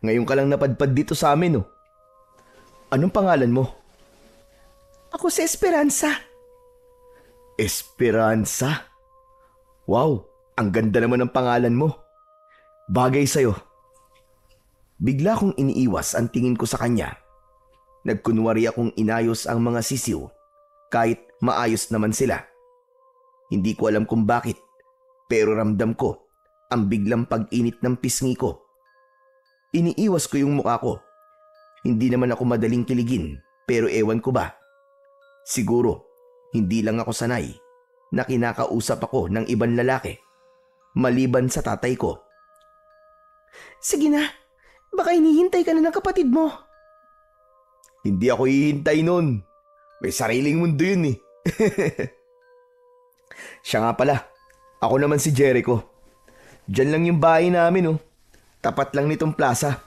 Ngayon ka lang napadpad dito sa amin, no? Anong pangalan mo? Ako si Esperanza. Esperanza? Wow, ang ganda naman ng pangalan mo. Bagay sa'yo. Bigla kong iniiwas ang tingin ko sa kanya. Nagkunwari akong inayos ang mga sisiw kahit maayos naman sila. Hindi ko alam kung bakit, pero ramdam ko ang biglang pag-init ng pisngi ko. Iniiwas ko yung mukha ko. Hindi naman ako madaling kiligin, pero ewan ko ba. Siguro, hindi lang ako sanay na kinakausap ako ng ibang lalaki, maliban sa tatay ko. Sige na, baka hinihintay ka na ng kapatid mo. Hindi ako hihintay nun. May sariling mundo yun eh. Siya nga pala, ako naman si Jericho. Diyan lang yung bahay namin oh. Tapat lang nitong plaza.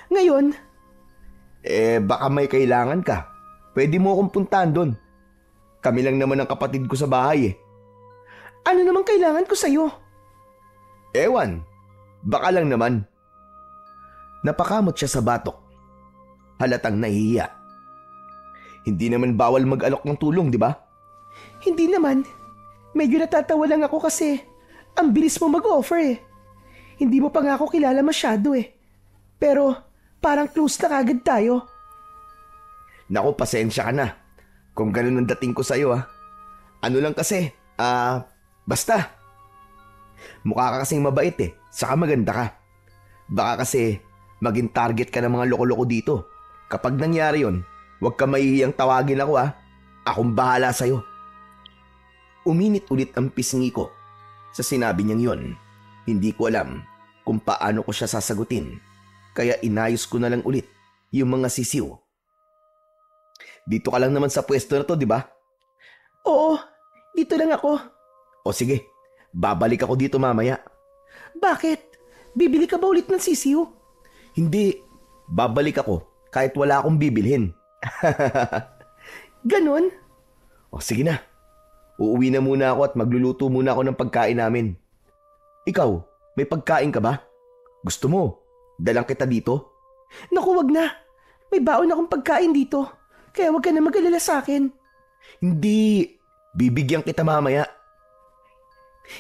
Ngayon, Baka may kailangan ka. Pwede mo akong puntahan doon. Kami lang naman ang kapatid ko sa bahay eh. ano namang kailangan ko sa'yo? Ewan, baka lang naman. Napakamot siya sa batok. Halatang nahihiya. Hindi naman bawal mag-alok ng tulong, di ba? Hindi naman. Medyo natatawa lang ako kasi ang bilis mo mag-offer eh. Hindi mo pa nga ako kilala masyado eh. Pero parang close na kagad tayo. Naku, pasensya ka na. Kung ganun ang dating ko sa'yo ah. Ano lang kasi, basta. Mukha ka kasing mabait eh, saka maganda ka. Baka kasi maging target ka ng mga loko-loko dito. Kapag nangyari yon, huwag ka mahihiyang tawagin ako ah. Akong bahala sa'yo. Uminit ulit ang pisngi ko sa sinabi niyang yon. Hindi ko alam kung paano ko siya sasagutin. Kaya inayos ko na lang ulit yung mga sisiw. Dito ka lang naman sa pwesto na to, di ba? Oo, dito lang ako. O sige, babalik ako dito mamaya. Bakit? Bibili ka ba ulit ng sisiw? Hindi, babalik ako kahit wala akong bibilhin. Ganon? O sige na, uuwi na muna ako at magluluto muna ako ng pagkain namin. Ikaw, may pagkain ka ba? Gusto mo, dalang kita dito? Naku, wag na. May baon akong pagkain dito. Kaya wag ka na mag-alala sa akin. Hindi, bibigyan kita mamaya.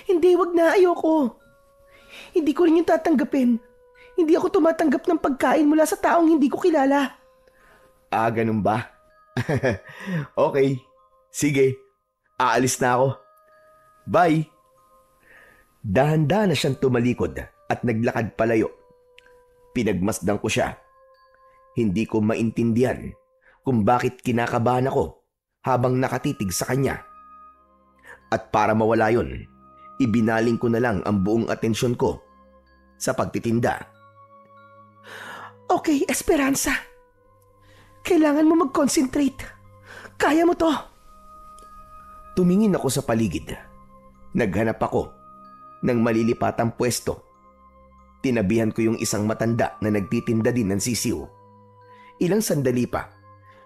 Hindi, wag na. Ayoko. Hindi ko rin yung tatanggapin. Hindi ako tumatanggap ng pagkain mula sa taong hindi ko kilala. Ah, ganun ba? Okay, sige. Aalis na ako. Bye. Dahan-dahan na siyang tumalikod at naglakad palayo. Pinagmasdan ko siya. Hindi ko maintindihan kung bakit kinakabahan ako habang nakatitig sa kanya. At para mawala yon, ibinaling ko na lang ang buong atensyon ko sa pagtitinda. Okay, Esperanza. Kailangan mo mag-concentrate. Kaya mo to. Tumingin ako sa paligid. Naghanap ako ng malilipatang pwesto. Tinabihan ko yung isang matanda na nagtitinda din ng sisiw. Ilang sandali pa,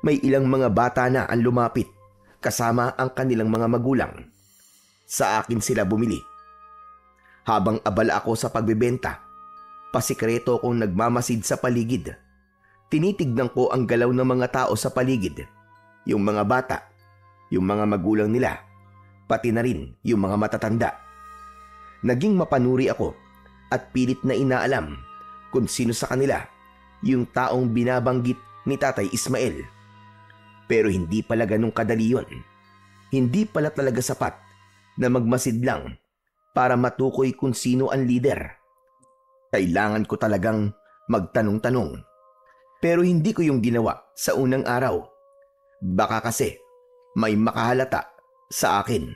may ilang mga bata na ang lumapit kasama ang kanilang mga magulang. Sa akin sila bumili. Habang abala ako sa pagbebenta, pasikreto kong nagmamasid sa paligid. Tinitignan ko ang galaw ng mga tao sa paligid. Yung mga bata, yung mga magulang nila, pati na rin yung mga matatanda. Naging mapanuri ako at pilit na inaalam kung sino sa kanila yung taong binabanggit ni Tatay Ismael. Pero hindi pala ganun kadali yun. Hindi pala talaga sapat na magmasid lang para matukoy kung sino ang leader. Kailangan ko talagang magtanong-tanong. Pero hindi ko yung ginawa sa unang araw. Baka kasi may makahalata sa akin.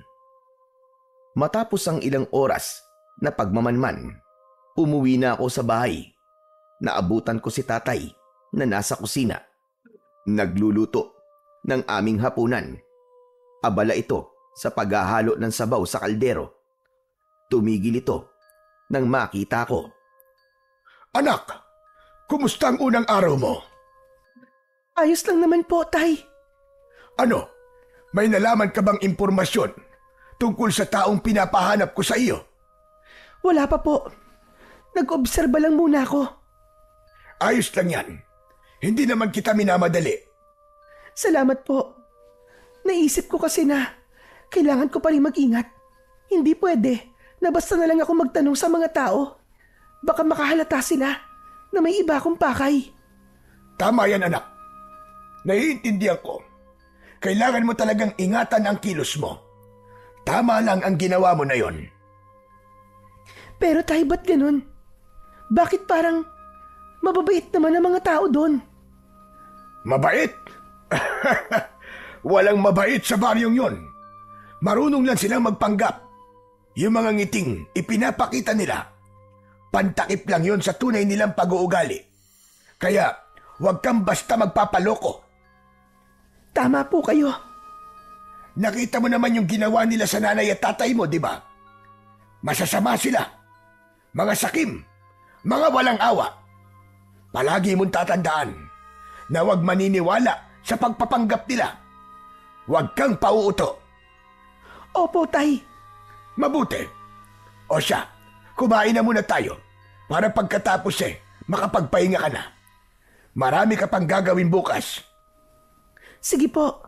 Matapos ang ilang oras na pagmamanman, umuwi na ako sa bahay. Naabutan ko si tatay na nasa kusina. Nagluluto ng aming hapunan. Abala ito sa paghahalo ng sabaw sa kaldero. Tumigil ito nang makita ko. Anak, kumusta ang unang araw mo? Ayos lang naman po, Tay. Ano, may nalaman ka bang impormasyon tungkol sa taong pinapahanap ko sa iyo? Wala pa po. Nag-obserba lang muna ako. Ayos lang yan. Hindi naman kita minamadali. Salamat po. Naisip ko kasi na kailangan ko pa rin mag-ingat. Hindi pwede na basta na lang ako magtanong sa mga tao. Baka makahalata sila na may iba akong pakay. Tama yan, anak. Naiintindihan ko. Kailangan mo talagang ingatan ang kilos mo. Tama lang ang ginawa mo na yon. Pero tay, ba't ganun? Bakit parang mababait naman ang mga tao doon? Mabait? Walang mabait sa baryong yon. Marunong lang silang magpanggap. Yung mga ngiting ipinapakita nila, pantakip lang yon sa tunay nilang pag-uugali. Kaya huwag kang basta magpapaloko. Tama po kayo. Nakita mo naman yung ginawa nila sa nanay at tatay mo, di ba? Masasama sila. Mga sakim. Mga walang awa. Palagi mong tatandaan na huwag maniniwala sa pagpapanggap nila. Huwag kang pauuto. Opo, tay. Mabuti. O siya, kumain na muna tayo para pagkatapos makapagpahinga ka na. Marami ka pang gagawin bukas. Sige po.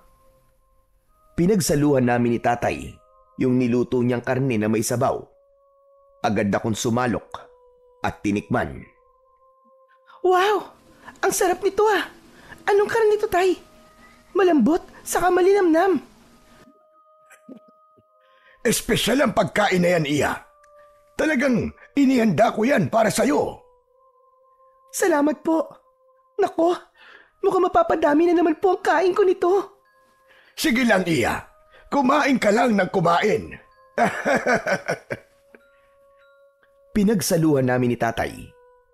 Pinagsaluhan namin ni tatay yung niluto niyang karne na may sabaw. Agad akong sumalok at tinikman. Wow! Ang sarap nito ah! Anong karne nito, tay? Malambot, saka malinamnam. Espesyal ang pagkain na yan, Iya. Talagang inihanda ko yan para sa'yo. Salamat po. Nako, mukhang mapapadami na naman po ang kain ko nito. Sige lang, Iya. Kumain ka lang ng kumain. Pinagsaluhan namin ni tatay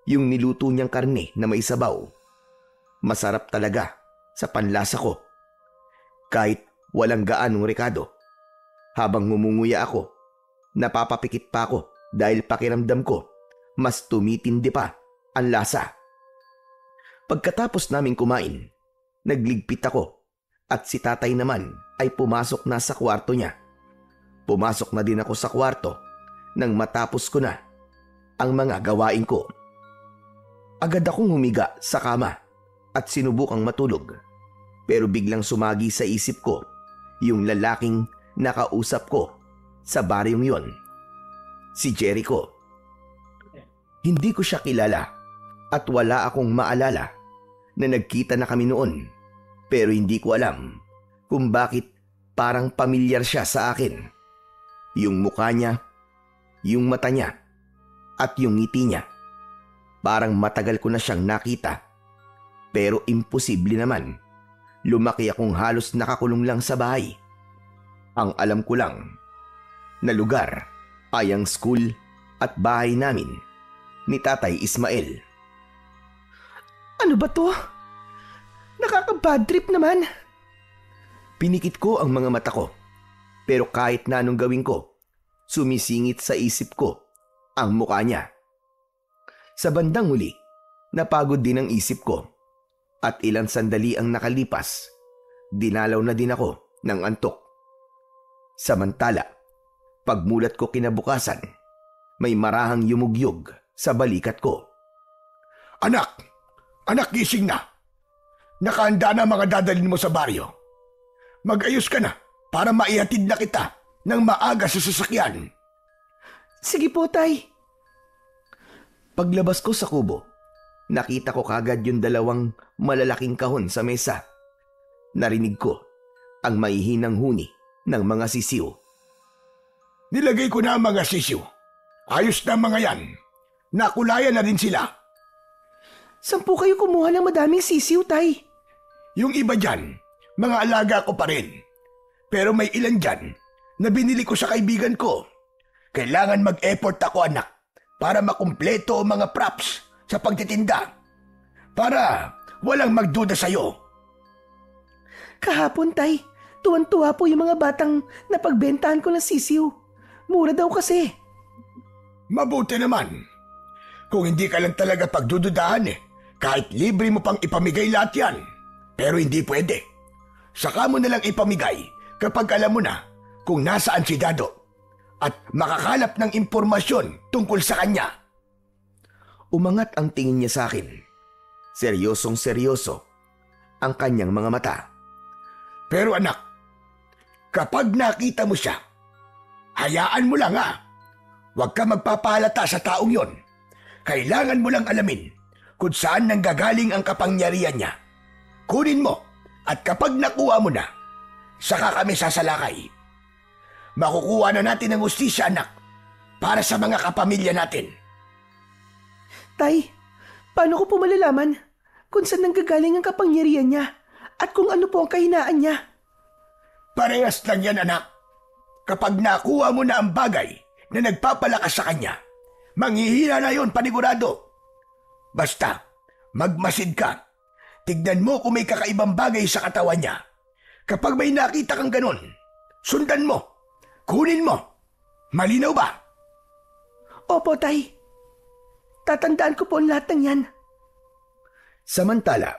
yung niluto niyang karne na may sabaw. Masarap talaga sa panlasa ko. Kahit walang gaanong rekado. Habang ngumunguya ako, napapapikit pa ako dahil pakiramdam ko mas tumitindi pa ang lasa. Pagkatapos naming kumain, nagligpit ako at si tatay naman ay pumasok na sa kwarto niya. Pumasok na din ako sa kwarto nang matapos ko na ang mga gawain ko. Agad akong humiga sa kama at sinubukang matulog. Pero biglang sumagi sa isip ko yung lalaking nakausap ko sa baryong yon. Si Jericho. Hindi ko siya kilala at wala akong maalala na nagkita na kami noon. Pero hindi ko alam kung bakit parang pamilyar siya sa akin. Yung mukha niya, yung mata niya, at yung ngiti niya. Parang matagal ko na siyang nakita. Pero imposible naman. Lumaki akong halos nakakulong lang sa bahay. Ang alam ko lang na lugar ay ang school at bahay namin ni Tatay Ismael. Ano ba to? Nakaka-bad trip naman. Pinikit ko ang mga mata ko. Pero kahit na anong gawin ko, sumisingit sa isip ko ang mukha niya. Sa bandang huli, napagod din ang isip ko. At ilang sandali ang nakalipas, dinalaw na din ako ng antok. Samantala, pagmulat ko kinabukasan, may marahang yumugyog sa balikat ko. Anak! Anak, gising na! Nakahanda na mga dadalhin mo sa baryo. Mag-ayos ka na para maihatid na kita ng maaga sa sasakyan. Sige po, tay. Paglabas ko sa kubo, nakita ko kagad yung dalawang malalaking kahon sa mesa. Narinig ko ang maihinang huni ng mga sisiw. Nilagay ko na ang mga sisiw. Ayos na mga yan. Nakulayan na rin sila. Saan po kayo kumuha ng madaming sisiw, tay? Yung iba dyan, mga alaga ko pa rin. Pero may ilan dyan na binili ko sa kaibigan ko. Kailangan mag-effort ako, anak, para makumpleto ang mga props sa pagtitinda. Para walang magduda sa'yo. Kahapon, tay, tuwan-tuwa po yung mga batang napagbentahan ko ng sisiw. Mura daw kasi. Mabuti naman. Kung hindi ka lang talaga pagdududahan kahit libre mo pang ipamigay lahat yan. Pero hindi pwede. Saka mo nalang ipamigay kapag alam mo na kung nasaan si Dado at makakalap ng impormasyon tungkol sa kanya. Umangat ang tingin niya sa akin. Seryosong seryoso ang kanyang mga mata. Pero anak, kapag nakita mo siya, Hayaan mo lang Huwag ka magpapahalata sa taong yon. Kailangan mo lang alamin kung saan nanggagaling ang kapangyarihan niya. Kunin mo at kapag nakuha mo na, saka kami sasalakay. Makukuha na natin ang hustisya, anak, para sa mga kapamilya natin. Tay, paano ko po malalaman kung saan nanggagaling ang kapangyarihan niya at kung ano po ang kahinaan niya? Parehas lang yan, anak. Kapag nakuha mo na ang bagay na nagpapalakas sa kanya, manghihina na yon panigurado. Basta, magmasid ka. Tignan mo kung may kakaibang bagay sa katawan niya. Kapag may nakita kang ganon, sundan mo. Kunin mo. Malinaw ba? Opo, Tay. Tatandaan ko po ang lahat ng yan. Samantala,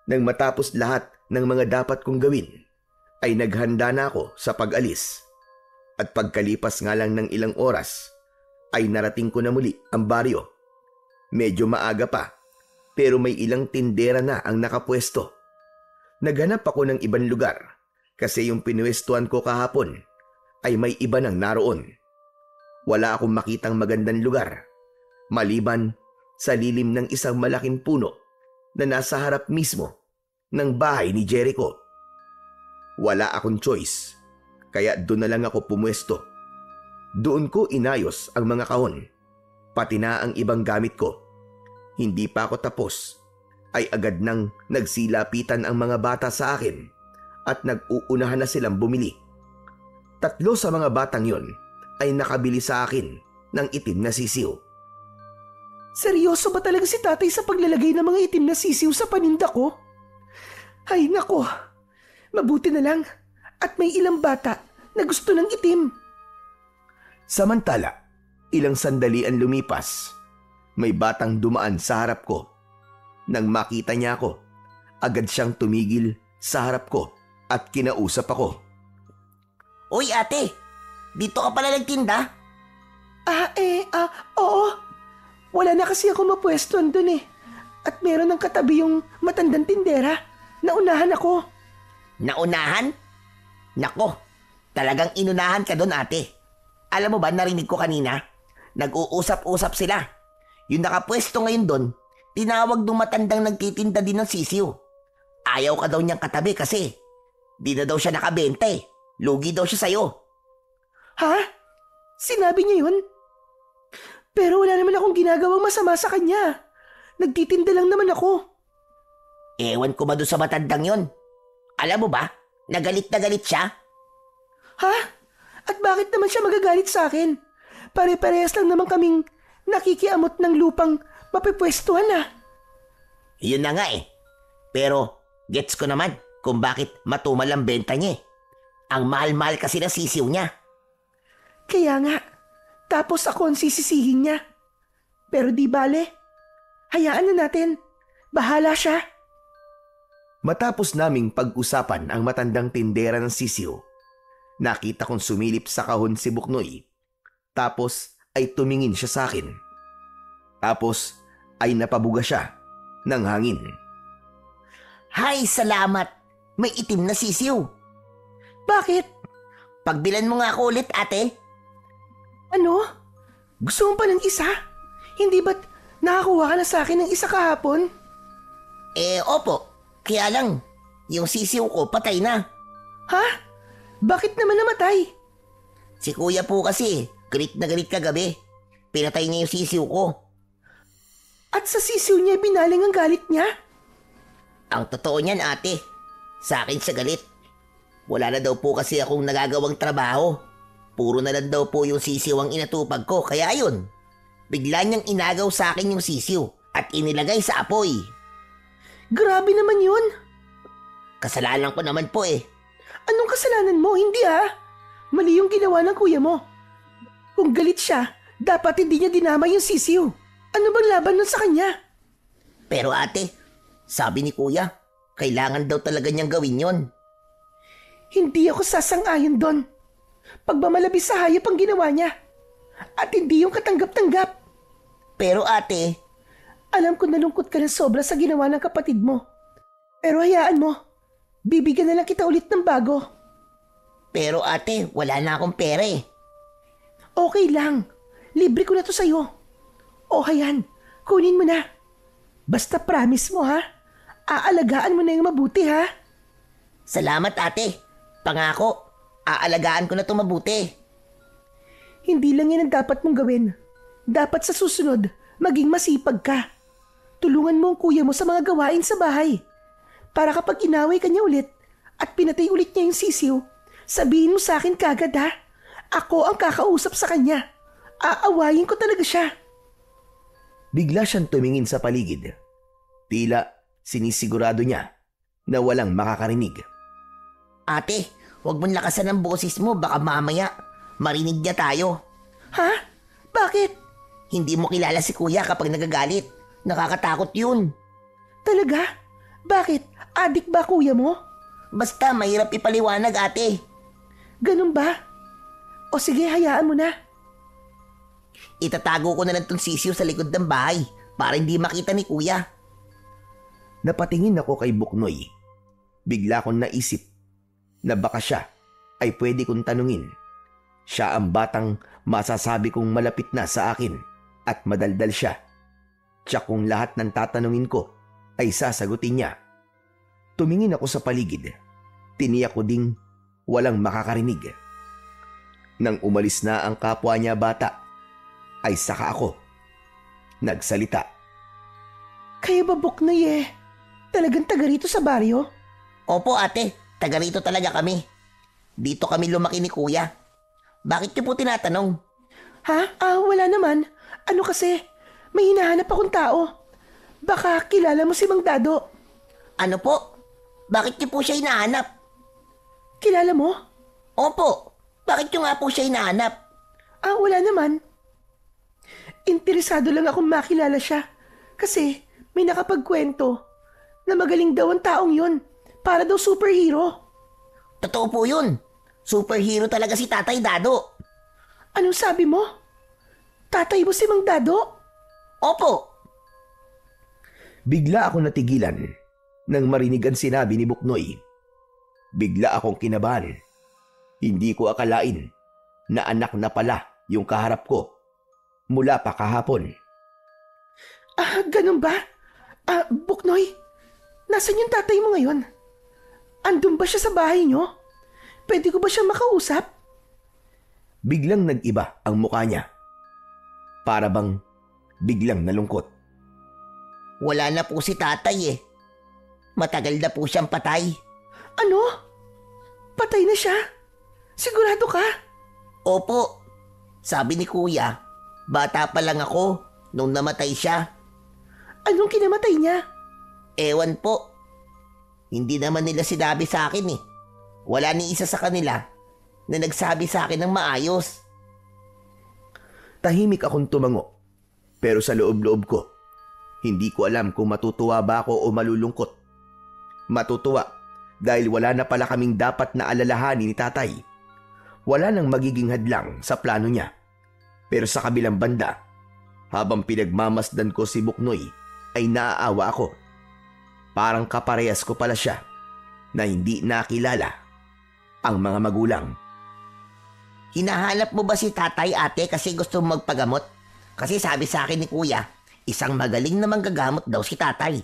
nang matapos lahat ng mga dapat kong gawin, ay naghanda na ako sa pag-alis. At pagkalipas nga lang ng ilang oras, ay narating ko na muli ang baryo. Medyo maaga pa, pero may ilang tindera na ang nakapwesto. Naghanap ako ng ibang lugar kasi yung pinuwestuhan ko kahapon ay may iba nang naroon. Wala akong makitang magandang lugar, maliban sa lilim ng isang malaking puno na nasa harap mismo ng bahay ni Jericho. Wala akong choice, kaya doon na lang ako pumwesto. Doon ko inayos ang mga kahon, pati na ang ibang gamit ko. Hindi pa ako tapos, ay agad nang nagsilapitan ang mga bata sa akin at nag-uunahan na silang bumili. 3 sa mga batang yon ay nakabili sa akin ng itim na sisiw. Seryoso ba talaga si tatay sa paglalagay ng mga itim na sisiw sa paninda ko? Ay nako, mabuti na lang at may ilang bata na gusto ng itim. Samantala, ilang sandali ang lumipas. May batang dumaan sa harap ko. Nang makita niya ako, agad siyang tumigil sa harap ko at kinausap ako. Uy ate, dito ka pala nagtinda? Oo. Wala na kasi ako mapwestuhan dun eh. At meron ng katabi yung matandang tindera. Naunahan ako. Naunahan? Nako, talagang inunahan ka doon ate. Alam mo ba, narinig ko kanina, nag-uusap-usap sila. Yung nakapwesto ngayon doon, tinawag nung matandang nagtitinda din ng sisiw. Ayaw ka daw niyang katabi kasi di na daw siya nakabenta eh. Lugi daw siya sa'yo. Ha? Sinabi niya yun? Pero wala naman akong ginagawang masama sa kanya. Nagtitinda lang naman ako. Ewan ko ba doon sa matandang yon? Alam mo ba, nagalit na galit siya. Ha? At bakit naman siya magagalit sa akin? Pare-parehas lang naman kaming nakikiamot ng lupang mapipwestuhan na. Yun na nga eh. Pero gets ko naman kung bakit matumal ang benta niya eh. Ang mahal-mahal kasi na sisiw niya. Kaya nga, tapos ako ang sisisihin niya. Pero di bale, hayaan na natin. Bahala siya. Matapos naming pag-usapan ang matandang tindera ng sisiw, nakita kong sumilip sa kahon si Buknoy. Tapos ay tumingin siya sa akin. Tapos ay napabuga siya ng hangin. Hay, salamat. May itim na sisiw. Bakit? Pagbilan mo nga ako ulit, ate. Ano? Gusto mo pa ng isa? Hindi ba't nakakuha ka na sa akin ng isa kahapon? Opo. Kaya lang, yung sisiw ko patay na. Ha? Bakit naman namatay? Si kuya po kasi, galit na galit kagabi. Pinatay niya yung sisiw ko. At sa sisiw niya binaling ang galit niya? Ang totoo niyan, ate. Sa akin siya galit. Wala na daw po kasi akong nagagawang trabaho. Puro na lang daw po yung sisiw ang inatupag ko. Kaya ayun, bigla niyang inagaw sa akin yung sisiw at inilagay sa apoy. Grabe naman yun. Kasalanan ko naman po eh. Anong kasalanan mo? Hindi Mali yung ginawa ng kuya mo. Kung galit siya, dapat hindi niya dinamay yung sisiw. Ano bang laban nun sa kanya? Pero ate, sabi ni kuya, kailangan daw talaga niyang gawin yon. Hindi ako sasang-ayon doon. Pagmamalabis sa hayop ang ginawa niya. At hindi yung katanggap-tanggap. Pero ate, alam ko nalungkot ka ng sobra sa ginawa ng kapatid mo. Pero hayaan mo, bibigyan na lang kita ulit ng bago. Pero ate, wala na akong pera eh. Okay lang. Libre ko na to sa'yo. O hayan, kunin mo na. Basta promise mo ha. Aalagaan mo na yung mabuti ha. Salamat ate. Pangako, aalagaan ko na ito mabuti. Hindi lang yan ang dapat mong gawin. Dapat sa susunod, maging masipag ka. Tulungan mo ang kuya mo sa mga gawain sa bahay. Para kapag inaway ka niya ulit at pinatay ulit niya yung sisiw, sabihin mo sa akin kagad ha. Ako ang kakausap sa kanya. Aawayin ko talaga siya. Bigla siyang tumingin sa paligid. Tila sinisigurado niya na walang makakarinig. Ate, huwag mong lakasan ang boses mo, baka mamaya marinig niya tayo. Ha? Bakit? Hindi mo kilala si kuya kapag nagagalit. Nakakatakot yun. Talaga? Bakit? Adik ba kuya mo? Basta mahirap ipaliwanag ate. Ganun ba? O sige, hayaan mo na. Itatago ko na lang tong sisiw sa likod ng bahay para hindi makita ni kuya. Napatingin ako kay Buknoy. Bigla kong naisip na baka siya ay pwede kong tanungin. Siya ang batang masasabi kong malapit na sa akin at madaldal siya. Tiyak kung lahat ng tatanungin ko ay sasagutin niya. Tumingin ako sa paligid. Tiniyak ko ding walang makakarinig. Nang umalis na ang kapwa niya bata, ay saka ako nagsalita. Kayo ba Buknoy eh? Talagang taga rito sa baryo? Opo ate, taga rito talaga kami. Dito kami lumaki ni kuya. Bakit niyo po tinatanong? Ha? Wala naman. Ano kasi? May hinahanap akong tao. Baka kilala mo si Mang Dado. Ano po? Bakit niyo po siya hinahanap? Kilala mo? Opo, bakit niyo nga po siya hinahanap? Wala naman. Interesado lang akong makilala siya. Kasi may nakapagkwento na magaling daw ang taong yun. Para daw superhero. Totoo po yun. Superhero talaga si Tatay Dado. Anong sabi mo? Tatay mo si Mang Dado? Opo. Bigla ako natigilan nang marinig ang sinabi ni Buknoy. Bigla akong kinabahan. Hindi ko akalain na anak na pala yung kaharap ko mula pa kahapon. Ganun ba? Buknoy, nasan yung tatay mo ngayon? Andun ba siya sa bahay niyo? Pwede ko ba siyang makausap? Biglang nag-iba ang mukha niya. Para bang biglang nalungkot. Wala na po si tatay eh. Matagal na po siyang patay. Ano? Patay na siya? Sigurado ka? Opo. Sabi ni kuya, bata pa lang ako nung namatay siya. Anong kinamatay niya? Ewan po. Hindi naman nila sinabi sa akin eh. Wala ni isa sa kanila na nagsabi sa akin ng maayos. Tahimik akong tumango. Pero sa loob-loob ko, hindi ko alam kung matutuwa ba ako o malulungkot. Matutuwa dahil wala na pala kaming dapat na alalahanin ni tatay. Wala nang magiging hadlang sa plano niya. Pero sa kabilang banda, habang pinagmamasdan ko si Buknoy, ay naaawa ako. Parang kaparehas ko pala siya na hindi nakilala ang mga magulang. Hinahanap mo ba si tatay ate kasi gusto mong magpagamot? Kasi sabi sa akin ni kuya, isang magaling na manggagamot daw si tatay.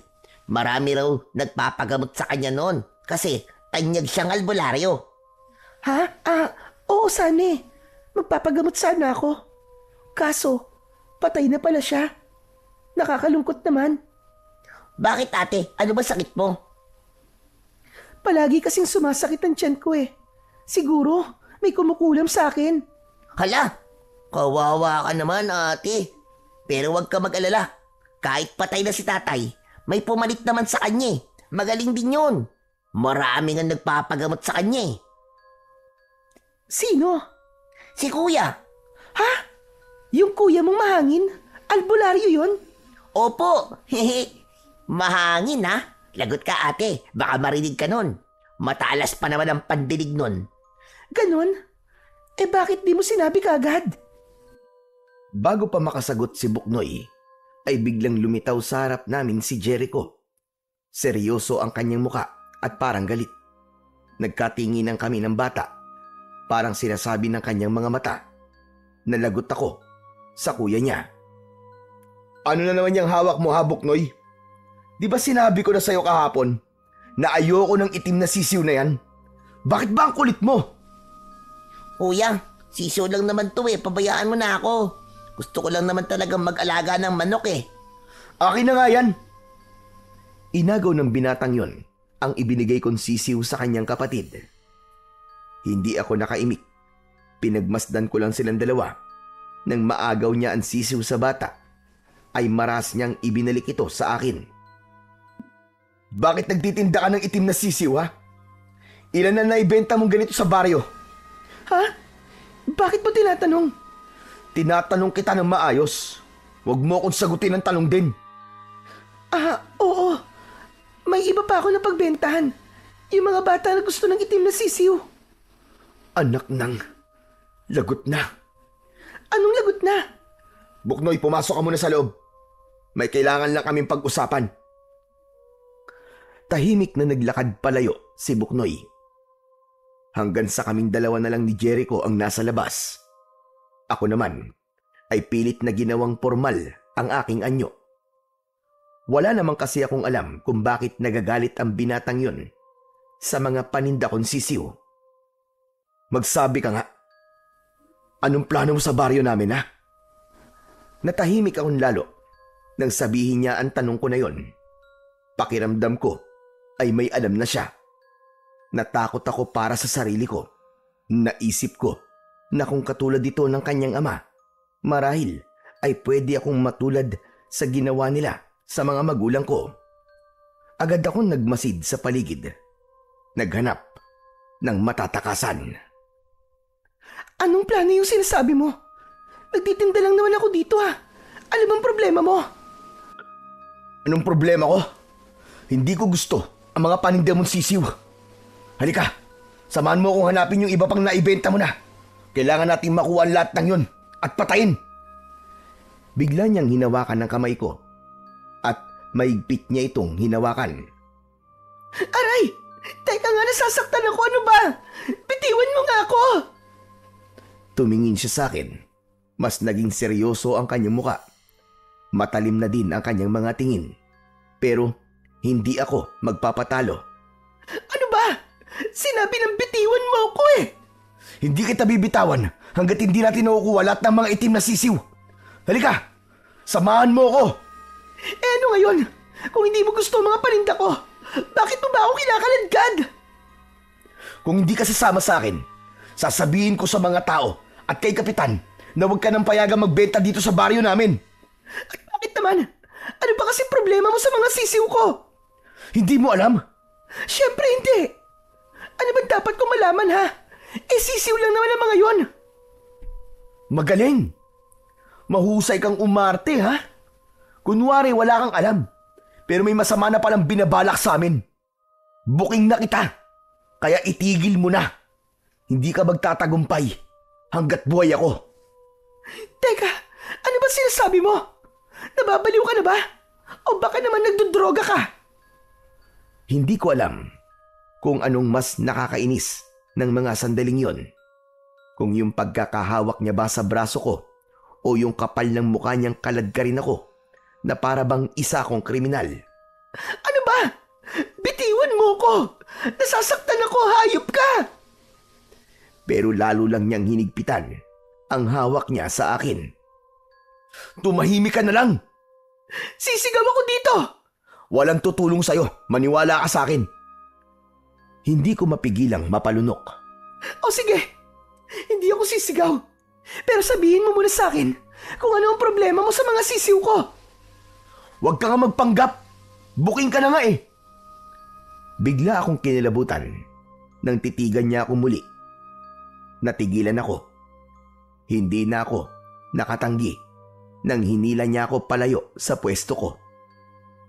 Marami raw nagpapagamot sa kanya noon kasi tanyag siyang albularyo. Ha? Oo sana eh. Magpapagamot sana ako. Kaso, patay na pala siya. Nakakalungkot naman. Bakit ate? Ano ba sakit mo? Palagi kasing sumasakit ang tiyan ko eh. Siguro, may kumukulam sa akin. Hala, kawawa ka naman ate. Pero huwag ka mag-alala. Kahit patay na si tatay, may pumalit naman sa kanya eh. Magaling din yun. Maraming ang nagpapagamot sa kanya eh. Sino? Si kuya. Ha? Yung kuya mong mahangin? Albularyo yun? Opo, hehe. Mahangin ha. Lagot ka ate, baka marinig ka nun. Matalas pa naman ang pandinig nun. Ganon? Bakit di mo sinabi kaagad? Bago pa makasagot si Buknoy, ay biglang lumitaw sa harap namin si Jericho. Seryoso ang kanyang muka at parang galit. Nagkatinginan kami ng bata. Parang sinasabi ng kanyang mga mata, Nalagot ako sa kuya niya. Ano na naman yung hawak mo, ha, Buknoy? Di ba sinabi ko na sa'yo kahapon na ayoko ng itim na sisiw na yan? Bakit ba ang kulit mo? Kuya, sisiw lang naman to eh. Pabayaan mo na ako. Gusto ko lang naman talagang mag-alaga ng manok eh. Akin na nga yan. Inagaw ng binatang yon ang ibinigay kong sisiw sa kanyang kapatid. Hindi ako nakaimik. Pinagmasdan ko lang silang dalawa. Nang maagaw niya ang sisiw sa bata, ay maras niyang ibinalik ito sa akin. Bakit nagtitinda ka ng itim na sisiw, ha? Ilan na naibenta mong ganito sa baryo? Ha? Bakit mo tinatanong? Tinatanong kita ng maayos. Huwag mo akong sagutin ng tanong din. Oo. May iba pa ako na pagbentahan. Yung mga bata na gusto ng itim na sisiw. Anak ng... lagot na. Anong lagot na? Buknoy, pumasok ka muna sa loob. May kailangan lang kaming pag-usapan. Tahimik na naglakad palayo si Buknoy. Hanggang sa kaming dalawa na lang ni Jericho ang nasa labas. Ako naman ay pilit na ginawang formal ang aking anyo. Wala naman kasi akong alam kung bakit nagagalit ang binatang yon sa mga paninda kong sisiw. Magsabi ka nga. Anong plano mo sa baryo namin, ha? Natahimik akong lalo nang sabihin niya ang tanong ko na yon. Pakiramdam ko ay may alam na siya. Natakot ako para sa sarili ko. Naisip ko na kung katulad ito ng kanyang ama, marahil ay pwede akong matulad sa ginawa nila sa mga magulang ko. Agad akong nagmasid sa paligid. Naghanap ng matatakasan. Anong plano yung sinasabi mo? Nagtitinda lang naman ako dito, ha? Ano bang problema mo? Anong problema ko? Hindi ko gusto ang mga paninda mong sisiw. Halika, samahan mo akong hanapin yung iba pang naibenta mo na. Kailangan nating makuha ang lahat ng yun at patayin. Bigla niyang hinawakan ng kamay ko at maigpit niya itong hinawakan. Aray! Teka nga, nasasaktan ako. Ano ba? Bitiwan mo nga ako! Tumingin siya sa akin. Mas naging seryoso ang kanyang muka. Matalim na din ang kanyang mga tingin. Pero hindi ako magpapatalo. Ano ba? Sinabi ng bitiwan mo ako eh! Hindi kita bibitawan hanggat hindi natin nakukuha lahat ng mga itim na sisiw. Halika! Samahan mo ako! Eh ano ngayon? Kung hindi mo gusto ang mga paninda ko, bakit mo ba ako kinakaladkad? Kung hindi ka sasama sa akin, sasabihin ko sa mga tao at kay Kapitan na huwag ka nang payagang magbenta dito sa baryo namin. At bakit naman? Ano ba kasi problema mo sa mga sisiw ko? Hindi mo alam? Siyempre hindi. Ano ba dapat ko malaman, ha? Eh sisiw lang naman ang mga yon. Magaling. Mahusay kang umarte, ha? Kunwari wala kang alam. Pero may masama na palang binabalak sa amin. Booking na kita. Kaya itigil mo na. Hindi ka magtatagumpay hanggat buhay ako. Teka, ano ba sinasabi mo? Nababaliw ka na ba? O baka naman nagdodroga ka? Hindi ko alam kung anong mas nakakainis ng mga sandaling yon. Kung yung pagkakahawak niya ba sa braso ko o yung kapal ng mukha niyang kaladkarin ako na para bang isa akong kriminal. Ano ba? Bitiwan mo ko! Nasasaktan ako, hayop ka! Pero lalo lang niyang hinigpitan ang hawak niya sa akin. Tumahimik ka na lang! Sisigaw ako dito! Walang tutulong sa'yo, maniwala ka sa akin. Hindi ko mapigilang mapalunok. O sige, hindi ako sisigaw. Pero sabihin mo muna sa akin kung ano ang problema mo sa mga sisiw ko. Huwag ka nga magpanggap. Booking ka na nga eh. Bigla akong kinilabutan nang titigan niya ako muli. Natigilan ako. Hindi na ako nakatanggi nang hinila niya ako palayo sa pwesto ko.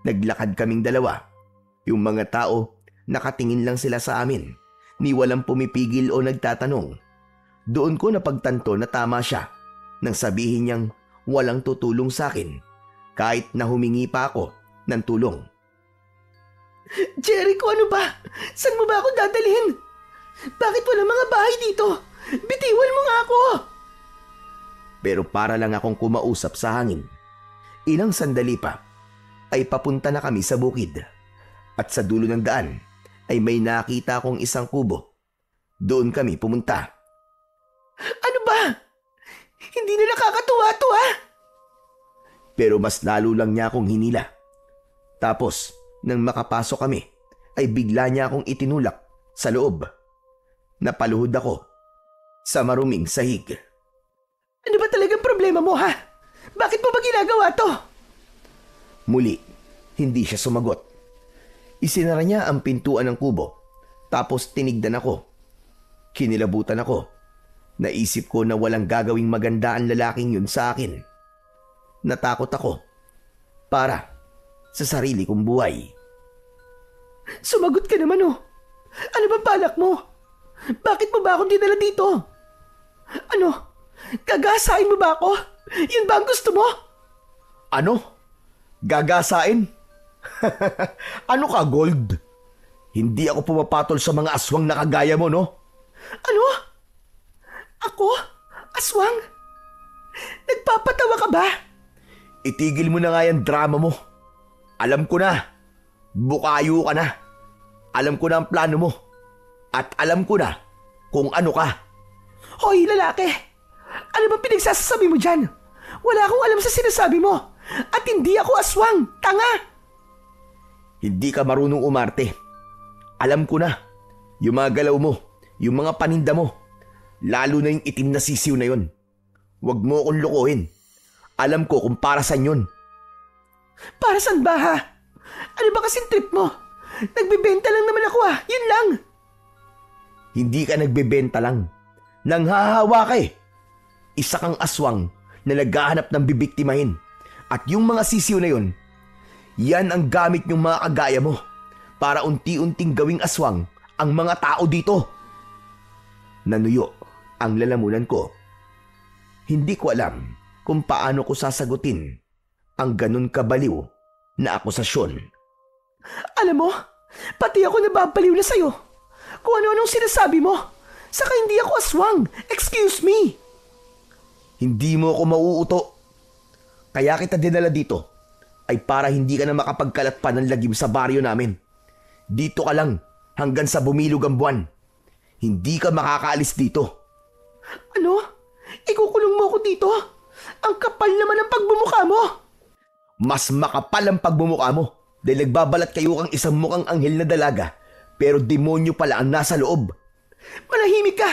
Naglakad kaming dalawa. Yung mga tao, nakatingin lang sila sa amin. Ni walang pumipigil o nagtatanong. Doon ko napagtanto na tama siya nang sabihin niyang walang tutulong sa akin kahit na humingi pa ako ng tulong. Jericho, ano ba? Saan mo ba ako dadalhin? Bakit walang mga bahay dito? Bitiwan mo nga ako! Pero para lang akong kumausap sa hangin. Ilang sandali pa ay papunta na kami sa bukid. At sa dulo ng daan ay may nakita akong isang kubo. Doon kami pumunta. Ano ba? Hindi na nakakatuwa to ha? Pero mas lalo lang niya akong hinila. Tapos, nang makapasok kami, ay bigla niya akong itinulak sa loob. Napaluhod ako sa maruming sahig. Ano ba talagang problema mo ha? Bakit mo ba ginagawa to? Muli, hindi siya sumagot. Isinara niya ang pintuan ng kubo, tapos tinignan ako. Kinilabutan ako. Naisip ko na walang gagawing maganda ang lalaking yun sa akin. Natakot ako para sa sarili kong buhay. Sumagot ka naman oh. Ano ba balak mo? Bakit mo ba akong dinala dito? Ano? Gagasain mo ba ako? Yun ba ang gusto mo? Ano? Gagasain? Ano ka, Gold? Hindi ako pumapatol sa mga aswang na kagaya mo, no? Ano? Ako? Aswang? Nagpapatawa ka ba? Itigil mo na nga yung drama mo. Alam ko na. Bukayo ka na. Alam ko na ang plano mo. At alam ko na kung ano ka. Hoy, lalaki! Ano bang pinagsasasabi mo dyan? Wala akong alam sa sinasabi mo. At hindi ako aswang. Tanga! Hindi ka marunong umarte. Alam ko na. Yung mga galaw mo. Yung mga paninda mo. Lalo na yung itim na sisiw na yun. Huwag mo akong lukuhin. Alam ko kung para saan yun. Para saan ba ha? Ano ba kasing trip mo? Nagbibenta lang naman ako ah. Yun lang. Hindi ka nagbebenta lang. Nanghahawa ka eh. Isa kang aswang na naghahanap ng bibiktimahin. At yung mga sisiw na yun, yan ang gamit yung mga kagaya mo para unti-unting gawing aswang ang mga tao dito. Nanuyo ang lalamunan ko. Hindi ko alam kung paano ko sasagutin ang ganun kabaliw na akusasyon. Alam mo, pati ako nababaliw na sa'yo. Kung ano-anong sinasabi mo. Saka hindi ako aswang. Excuse me. Hindi mo ako mauuto. Kaya kita dinala dito ay para hindi ka na makapagkalat pa ng lagim sa baryo namin. Dito ka lang hanggang sa bumilog ang buwan. Hindi ka makakaalis dito. Ano? Ikukulong mo ako dito? Ang kapal naman ng pagbumukha mo. Mas makapal ang pagbumukha mo dahil nagbabalat kayo kang isang mukhang anghel na dalaga pero demonyo pala ang nasa loob. Manahimik ka!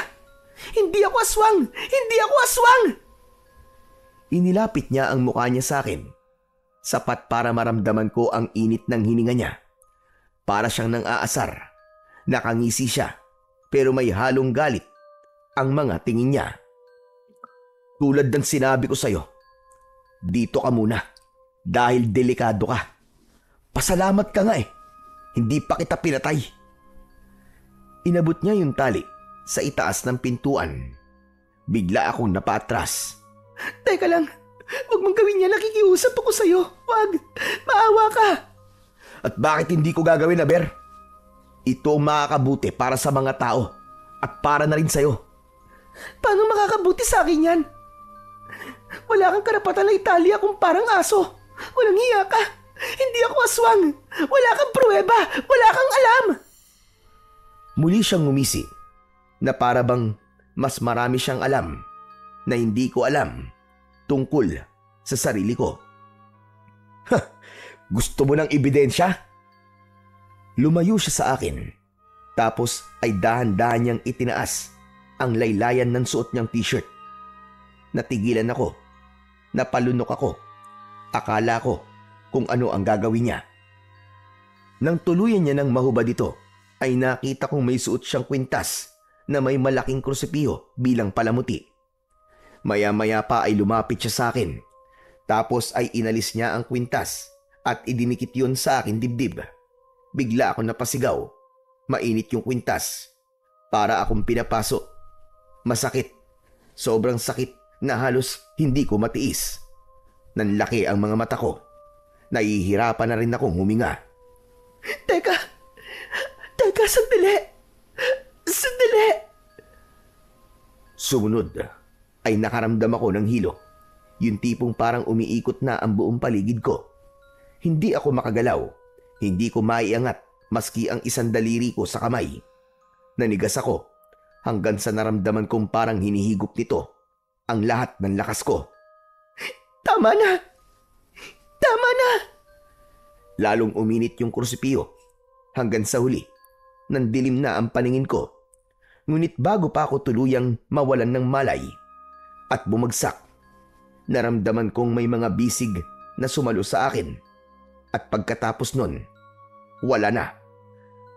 Hindi ako aswang! Hindi ako aswang! Inilapit niya ang mukha niya sa akin. Sapat para maramdaman ko ang init ng hininga niya. Para siyang nang aasar. Nakangisi siya pero may halong galit ang mga tingin niya. Tulad ng sinabi ko sa'yo, dito ka muna dahil delikado ka. Pasalamat ka nga eh. Hindi pa kita pinatay. Inabot niya yung tali sa itaas ng pintuan. Bigla akong napaatras. Teka lang, huwag mong gawin niya. Nakikiusap ako sa'yo. Huwag, maawa ka. At bakit hindi ko gagawin, Aber? Ito ang makakabuti para sa mga tao at para na rin sa'yo. Paano makakabuti sa akin yan? Wala kang karapatan na Italia kung parang aso. Walang hiya ka. Hindi ako aswang. Wala kang pruweba. Wala kang alam. Muli siyang ngumisi na para bang mas marami siyang alam na hindi ko alam tungkol sa sarili ko. Gusto mo ng ebidensya? Lumayo siya sa akin. Tapos ay dahan-dahan niyang itinaas ang laylayan ng suot niyang t-shirt. Natigilan ako. Napalunok ako. Akala ko kung ano ang gagawin niya. Nang tuluyan niya ng mahubad ito, ay nakita kong may suot siyang kwintas na may malaking krusipiho bilang palamuti. Maya-maya pa ay lumapit siya sa akin. Tapos ay inalis niya ang kwintas at idinikit yun sa akin dibdib. Bigla ako napasigaw. Mainit yung kwintas. Para akong pinapaso. Masakit. Sobrang sakit na halos hindi ko matiis. Nanlaki ang mga mata ko. Nahihirapan na rin akong huminga. Teka, sandali. Sandali. Sumunod ay nakaramdam ako ng hilo Yung tipong parang umiikot na ang buong paligid ko. Hindi ako makagalaw. Hindi ko maiangat maski ang isang daliri ko sa kamay. Nanigas ako hanggang sa naramdaman kong parang hinihigop nito ang lahat ng lakas ko. Tama na! Tama na! Lalong uminit yung krusipiyo hanggang sa huli. Nandilim na ang paningin ko. Ngunit bago pa ako tuluyang mawalan ng malay at bumagsak, naramdaman kong may mga bisig na sumalo sa akin. At pagkatapos nun, wala na.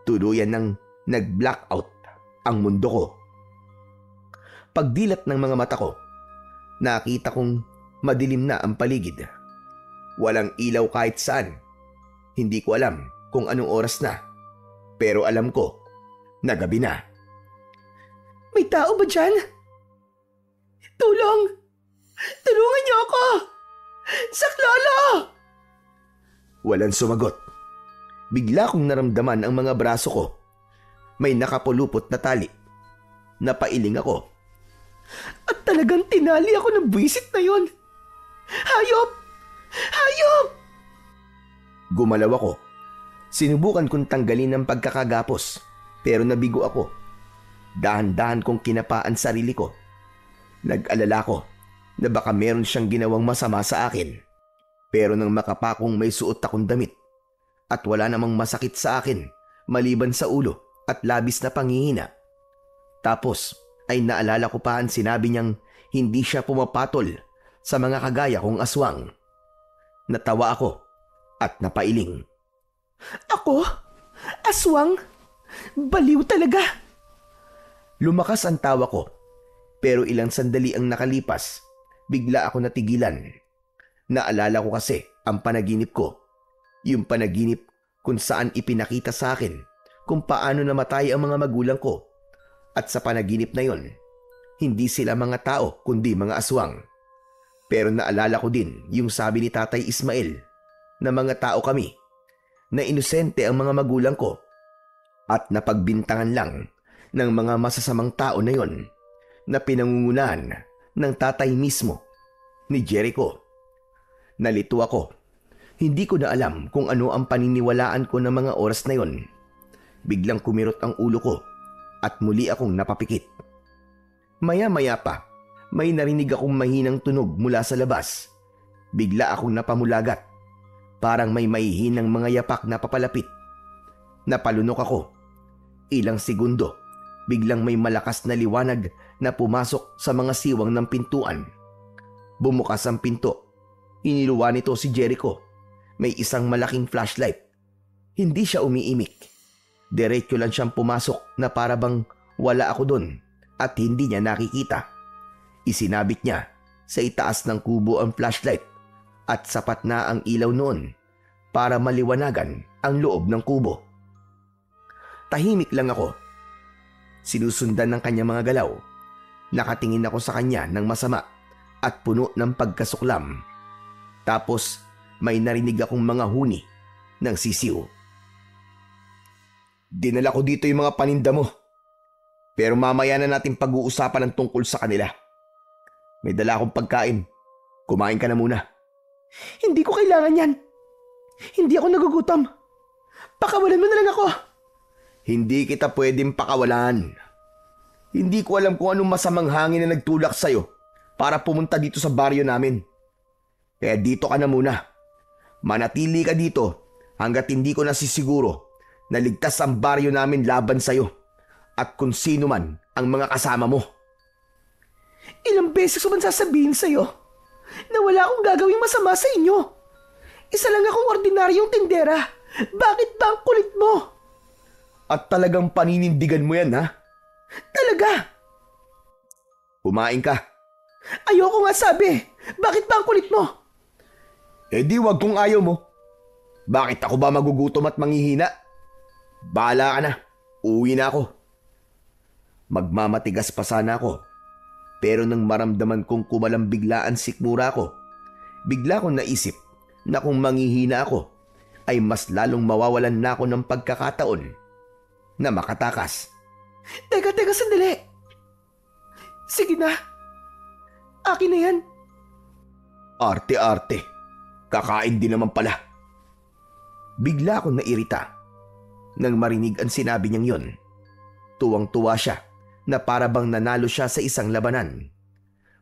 Tuluyan nang nag-blackout ang mundo ko. Pagdilat ng mga mata ko, nakita kong madilim na ang paligid. Walang ilaw kahit saan. Hindi ko alam kung anong oras na. Pero alam ko na gabi na. May tao ba dyan? Tulong! Tulungan niyo ako! Saklolo! Walang sumagot. Bigla kong naramdaman ang mga braso ko. May nakapulupot na tali. Napailing ako. At talagang tinali ako ng buwisit na yon. Hayop! Hayop! Gumalaw ako. Sinubukan kong tanggalin ang pagkakagapos, pero nabigo ako. Dahan-dahan kong kinapaan sarili ko. Nag-alala ko na baka meron siyang ginawang masama sa akin. Pero nang makapakong may suot akong damit at wala namang masakit sa akin maliban sa ulo at labis na panghihina. Tapos ay naalala ko pa ang sinabi niyang hindi siya pumapatol sa mga kagaya kong aswang. Natawa ako at napailing. Ako? Aswang? Baliw talaga! Lumakas ang tawa ko, pero ilang sandali ang nakalipas, bigla ako natigilan. Naalala ko kasi ang panaginip ko. Yung panaginip kung saan ipinakita sa akin kung paano namatay ang mga magulang ko. At sa panaginip na yon, hindi sila mga tao kundi mga aswang. Pero naalala ko din yung sabi ni Tatay Ismael na mga tao kami, na inosente ang mga magulang ko at napagbintangan lang ng mga masasamang tao na yon na pinangungunahan ng tatay mismo ni Jericho. Nalito ako. Hindi ko na alam kung ano ang paniniwalaan ko ng mga oras na yon. Biglang kumirot ang ulo ko at muli akong napapikit. Maya-maya pa, may narinig akong mahinang tunog mula sa labas. Bigla akong napamulagat. Parang may mahihinang mga yapak na papalapit. Napalunok ako. Ilang segundo, biglang may malakas na liwanag na pumasok sa mga siwang ng pintuan. Bumukas ang pinto. Iniluwa nito si Jericho. May isang malaking flashlight. Hindi siya umiimik. Diretso lang siyang pumasok na para bang wala ako doon at hindi niya nakikita. Isinabit niya sa itaas ng kubo ang flashlight at sapat na ang ilaw noon para maliwanagan ang loob ng kubo. Tahimik lang ako. Sinusundan ng kanyang mga galaw. Nakatingin ako sa kanya ng masama at puno ng pagkasuklam. Tapos may narinig akong mga huni ng sisiw. Dinala ko dito yung mga paninda mo. Pero mamaya na natin pag-uusapan ang tungkol sa kanila. May dala akong pagkain. Kumain ka na muna. Hindi ko kailangan yan. Hindi ako nagugutom. Pakawalan mo na lang ako. Hindi kita pwedeng pakawalan. Hindi ko alam kung anong masamang hangin na nagtulak sa'yo para pumunta dito sa baryo namin. Kaya dito ka na muna. Manatili ka dito hanggat hindi ko nasisiguro na ligtas ang baryo namin laban sa'yo at kung sino man ang mga kasama mo. Ilang beses ko man sasabihin sa'yo na wala akong gagawing masama sa inyo. Isa lang akong ordinaryong tindera. Bakit ba ang kulit mo? At talagang paninindigan mo yan, ha? Talaga? Kumain ka. Ayoko nga sabi. Bakit ba ang kulit mo? Eh di wag kung ayaw mo. Bakit ako ba magugutom at manghihina? Bahala ka na. Uwi na ako. Magmamatigas pa sana ako. Pero nang maramdaman kong kumalambiglaan sikmura ko, bigla kong naisip na kung manghihina ako, ay mas lalong mawawalan na ako ng pagkakataon na makatakas. Teka, sandali. Sige na. Akin na yan. Arte-arte. Kakain din naman pala. Bigla akong nairita nang marinig ang sinabi niyang yon. Tuwang-tuwa siya na para bang nanalo siya sa isang labanan.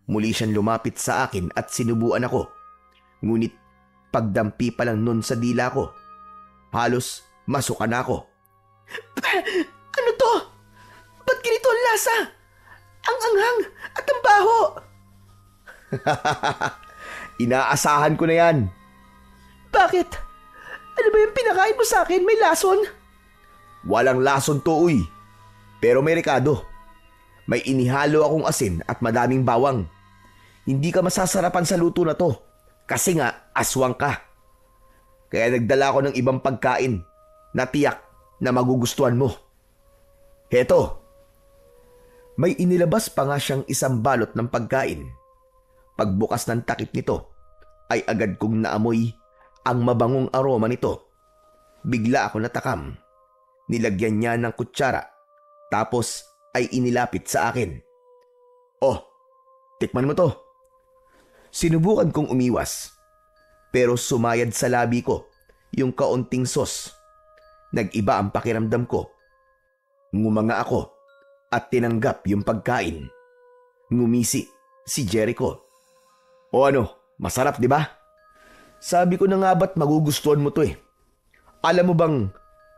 Muli siyang lumapit sa akin at sinubuan ako. Ngunit pagdampi pa lang nun sa dila ko, halos masuka na ako. Ano to? Ba't ganito ang lasa? Ang anghang at ang baho. Inaasahan ko na yan. Bakit? Ano ba yung pinakain mo sa akin? May lason? Walang lason to, uy. Pero may rekado. May inihalo akong asin at madaming bawang. Hindi ka masasarapan sa luto na to. Kasi nga, aswang ka. Kaya nagdala ko ng ibang pagkain na tiyak na magugustuhan mo. Heto. May inilabas pa nga siyang isang balot ng pagkain. Pagbukas ng takip nito, ay agad kong naamoy ang mabangong aroma nito. Bigla ako natakam. Nilagyan niya ng kutsara, tapos ay inilapit sa akin. Oh, tikman mo to. Sinubukan kong umiwas, pero sumayad sa labi ko yung kaunting sos. Nag-iba ang pakiramdam ko. Ngumanga ako at tinanggap yung pagkain. Ngumisi si Jericho. O ano, masarap di ba? Sabi ko na nga ba't magugustuhan mo to eh. Alam mo bang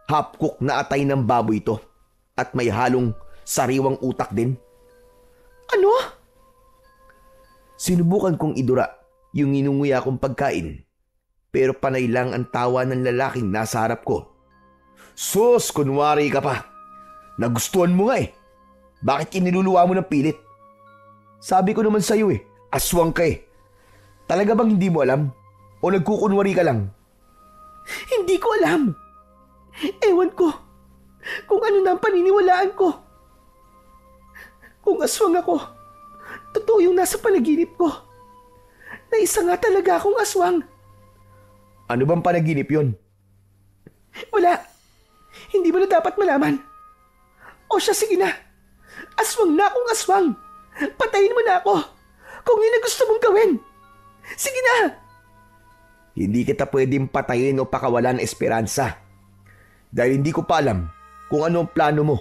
half-cook na atay ng baboy to at may halong sariwang utak din? Ano? Sinubukan kong idura yung inunguya kong pagkain, pero panay lang ang tawa ng lalaking nasa harap ko. Sus, kunwari ka pa. Nagustuhan mo nga eh. Bakit iniluluwa mo ng pilit? Sabi ko naman sa'yo eh, aswang ka eh. Talaga bang hindi mo alam? O nagkukunwari ka lang? Hindi ko alam. Ewan ko kung ano na ang paniniwalaan ko. Kung aswang ako, totoo yung nasa panaginip ko. Na isa nga talaga akong aswang. Ano bang panaginip yon? Wala. Hindi mo na dapat malaman. O siya, sige na. Aswang na akong aswang. Patayin mo na ako kung yun ang gusto mong gawin. Sige na. Hindi kita pwedeng patayin o pakawalan ng esperansa. Dahil hindi ko pa alam kung ano ang plano mo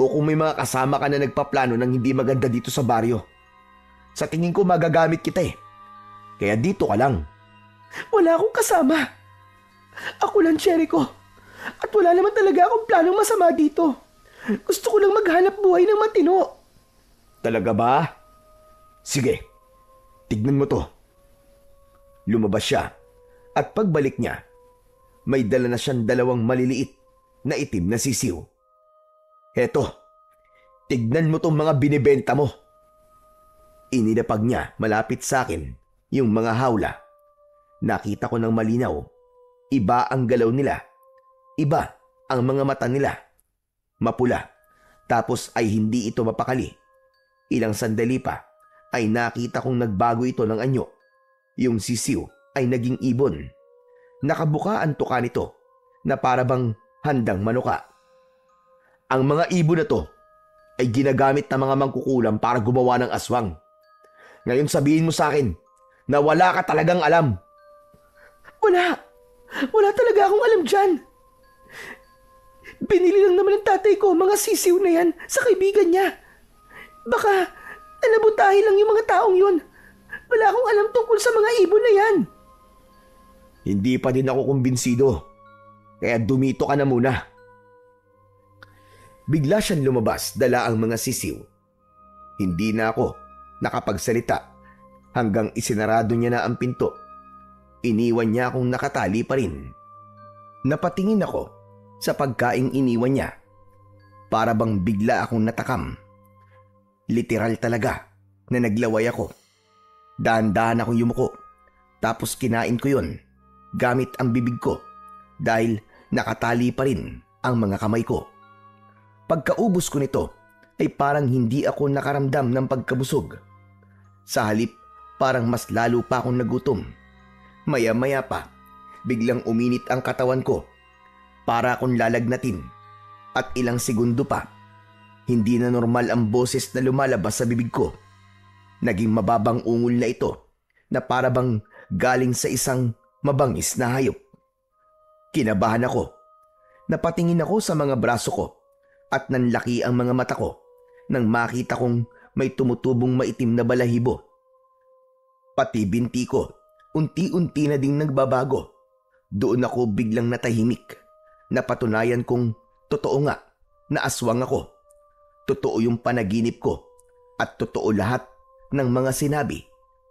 o kung may mga kasama ka na nagpaplano ng hindi maganda dito sa baryo. Sa tingin ko magagamit kita eh. Kaya dito ka lang. Wala akong kasama. Ako lang, Jericho. At wala naman talaga akong planong masama dito. Gusto ko lang maghanap buhay ng matino. Talaga ba? Sige, tignan mo to. Lumabas siya at pagbalik niya, may dala na siyang dalawang maliliit na itim na sisiw. Heto, tignan mo tong mga binibenta mo. Inilapag niya malapit sa akin yung mga hawla. Nakita ko ng malinaw, iba ang galaw nila. Iba ang mga mata nila. Mapula, tapos ay hindi ito mapakali. Ilang sandali pa ay nakita kong nagbago ito ng anyo. Yung sisiw ay naging ibon. Nakabuka ang tuka nito na parabang handang manuka. Ang mga ibon na to ay ginagamit ng mga mangkukulam para gumawa ng aswang. Ngayon sabihin mo sa akin na wala ka talagang alam. Wala. Wala talaga akong alam dyan. Binili lang naman ng tatay ko mga sisiw na yan sa kaibigan niya. Baka nalabutahin lang yung mga taong yun. Wala akong alam tungkol sa mga ibon na yan. Hindi pa din ako kumbinsido. Kaya dumito ka na muna. Bigla siyang lumabas, dala ang mga sisiw. Hindi na ako nakapagsalita hanggang isinarado niya na ang pinto. Iniwan niya akong nakatali pa rin. Napatingin ako sa pagkaing iniwan niya. Para bang bigla akong natakam. Literal talaga na naglaway ako. Dahan-dahan akong yumuko. Tapos kinain ko yun gamit ang bibig ko dahil nakatali pa rin ang mga kamay ko. Pagkaubos ko nito ay parang hindi ako nakaramdam ng pagkabusog. Sa halip, parang mas lalo pa akong nagutom. Maya-maya pa, biglang uminit ang katawan ko para akong lalagnatin at ilang segundo pa, hindi na normal ang boses na lumalabas sa bibig ko. Naging mababang ungol na ito na para bang galing sa isang mabangis na hayop. Kinabahan ako. Napatingin ako sa mga braso ko at nanlaki ang mga mata ko nang makita kong may tumutubong maitim na balahibo. Pati binti ko, unti-unti na ding nagbabago. Doon ako biglang natahimik. Napatunayan kong totoo nga na aswang ako. Totoo yung panaginip ko at totoo lahat ng mga sinabi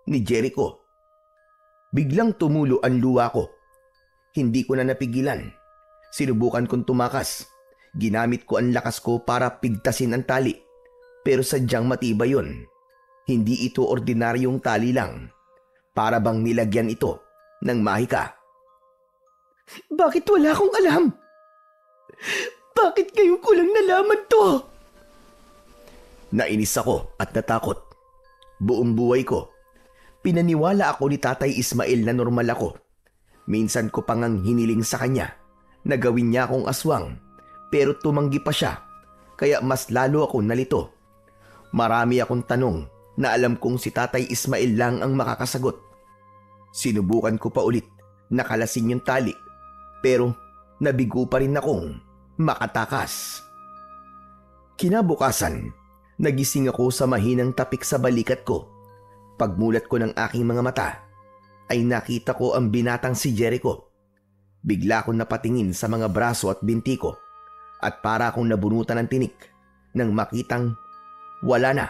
ni Jericho. Biglang tumulo ang luha ko. Hindi ko na napigilan. Sinubukan kong tumakas. Ginamit ko ang lakas ko para pigtasin ang tali. Pero sadyang matibay yun. Hindi ito ordinaryong tali lang. Para bang nilagyan ito ng mahika. Bakit wala akong alam? Bakit ngayon ko lang nalaman to? Nainis ako at natakot. Buong buhay ko, pinaniwala ako ni Tatay Ismael na normal ako. Minsan ko pangang hiniling sa kanya na gawin niya akong aswang, pero tumanggi pa siya, kaya mas lalo ako nalito. Marami akong tanong na alam kong si Tatay Ismael lang ang makakasagot. Sinubukan ko pa ulit na kalasin yung tali, pero nabigo pa rin akong makatakas. Kinabukasan, nagising ako sa mahinang tapik sa balikat ko. Pagmulat ko ng aking mga mata, ay nakita ko ang binatang si Jericho. Bigla akong napatingin sa mga braso at binti ko at para akong nabunutan ng tinik nang makitang wala na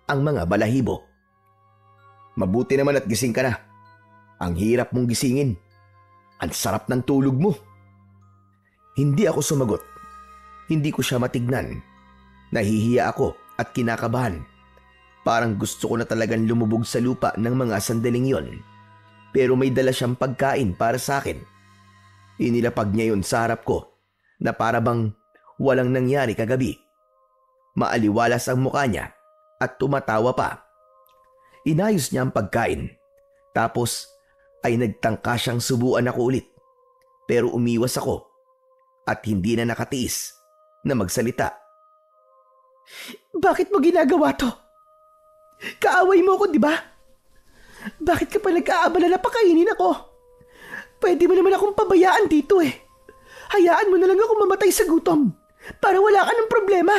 ang mga balahibo. Mabuti naman at gising ka na. Ang hirap mong gisingin. Ang sarap ng tulog mo. Hindi ako sumagot. Hindi ko siya matignan. Nahihiya ako at kinakabahan. Parang gusto ko na talagang lumubog sa lupa ng mga sandaling yon. Pero may dala siyang pagkain para sa akin. Inilapag niya yon sa harap ko na para bang walang nangyari kagabi. Maaliwalas ang mukha niya at tumatawa pa. Inayos niya ang pagkain. Tapos ay nagtangka siyang subuan ako ulit. Pero umiwas ako at hindi na nakatiis na magsalita. Bakit mo ginagawa to? Kaaway mo ako, di ba? Bakit ka pa nag-aabala na pakainin ako? Pwede mo naman akong pabayaan dito eh. Hayaan mo na lang ako mamatay sa gutom para wala ka ng problema.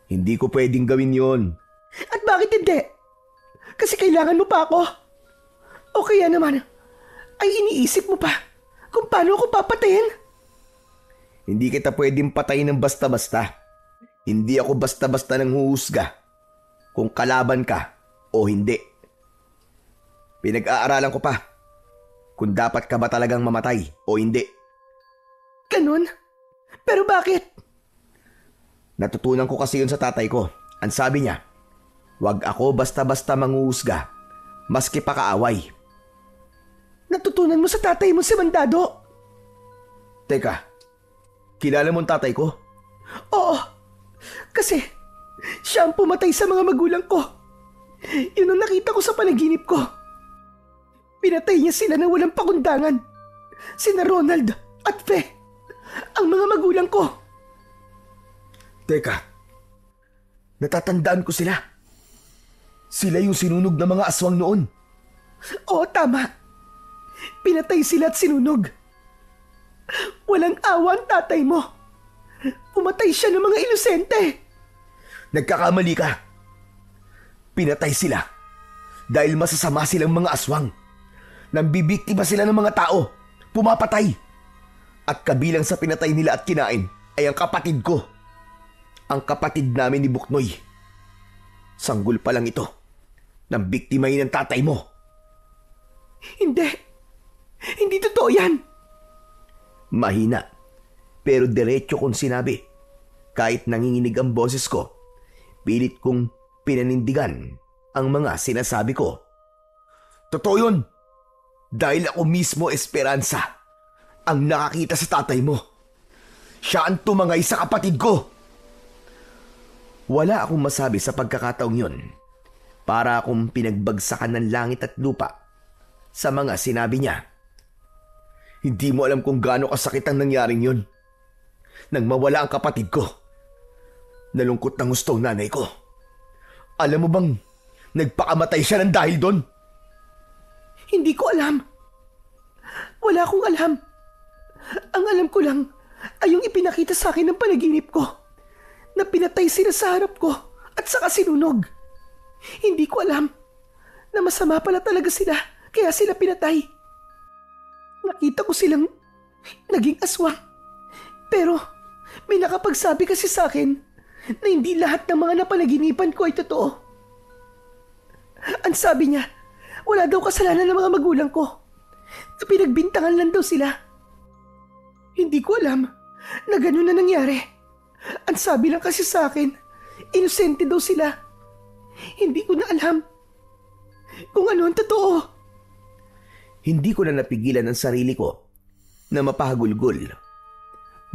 Hindi ko pwedeng gawin yon. At bakit hindi? Kasi kailangan mo pa ako. O kaya naman, ay iniisip mo pa kung paano ako papatayin? Hindi kita pwedeng patayin ng basta-basta. Hindi ako basta-basta nang huhusga kung kalaban ka o hindi. Pinag-aaralan ko pa kung dapat ka ba talagang mamatay o hindi. Ganon? Pero bakit? Natutunan ko kasi yun sa tatay ko. Ang sabi niya, wag ako basta-basta manghuhusga, maski pa kaaway. Natutunan mo sa tatay mo si Mandado? Teka, kilala mo ang tatay ko? Oo, kasi siya ang pumatay sa mga magulang ko. Yun ang nakita ko sa panaginip ko. Pinatay niya sila na walang pakundangan. Sina Ronald at Fe, ang mga magulang ko. Teka, natatandaan ko sila. Sila yung sinunog ng mga aswang noon. Oo, tama. Pinatay sila at sinunog. Walang awa ang tatay mo. Pumatay siya ng mga inosente. Nagkakamali ka. Pinatay sila dahil masasama silang mga aswang. Nambibiktima sila ng mga tao. Pumapatay. At kabilang sa pinatay nila at kinain ay ang kapatid ko. Ang kapatid namin ni Buknoy. Sanggol pa lang ito ng biktimahin ng tatay mo. Hindi. Hindi totoo yan. Mahina, pero diretso kong sinabi. Kahit nanginginig ang boses ko, pilit kong pinanindigan ang mga sinasabi ko. Totoo yun. Dahil ako mismo, Esperanza, ang nakakita sa tatay mo. Siya ang tumangay sa kapatid ko. Wala akong masabi sa pagkakataong yun. Para akong pinagbagsakan ng langit at lupa sa mga sinabi niya. Hindi mo alam kung gaano kasakit ang nangyaring yun. Nang mawala ang kapatid ko. Nalungkot ng gusto ang nanay ko. Alam mo bang nagpakamatay siya ng dahil doon? Hindi ko alam. Wala akong alam. Ang alam ko lang ay yung ipinakita sa akin ng panaginip ko na pinatay sila sa harap ko at saka sinunog. Hindi ko alam na masama pala talaga sila kaya sila pinatay. Nakita ko silang naging aswang. Pero may nakapagsabi kasi sa akin na hindi lahat ng mga napanaginipan ko ay totoo. Ang sabi niya, wala daw kasalanan ng mga magulang ko. Na pinagbintangan lang daw sila. Hindi ko alam na ganun na nangyari. Ang sabi lang kasi sa akin, inosente daw sila. Hindi ko na alam kung ano ang totoo. Hindi ko na napigilan ang sarili ko na mapahagulgol.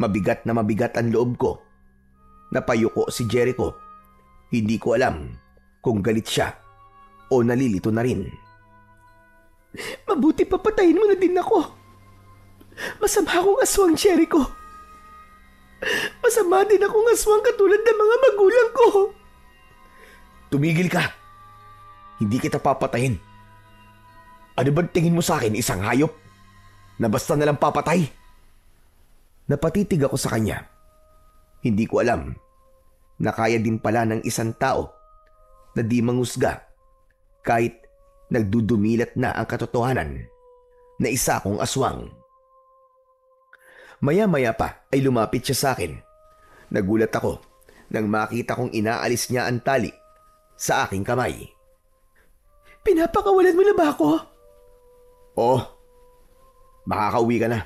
Mabigat na mabigat ang loob ko. Napayuko si Jericho. Hindi ko alam kung galit siya o nalilito na rin. Mabuti papatayin mo na din ako. Masama akong aswang, Jericho. Masama din akong aswang katulad ng mga magulang ko. Tumigil ka. Hindi kita papatayin. Ano ba tingin mo sa akin, isang hayop? Na basta nalang papatay? Napatitig ako sa kanya. Hindi ko alam na kaya din pala ng isang tao na di mangusga kahit nagdudumilat na ang katotohanan na isa akong aswang. Maya-maya pa ay lumapit siya sa akin. Nagulat ako nang makita kong inaalis niya ang tali sa aking kamay. Pinapakawalan mo na ba ako? Oo, makakauwi ka na.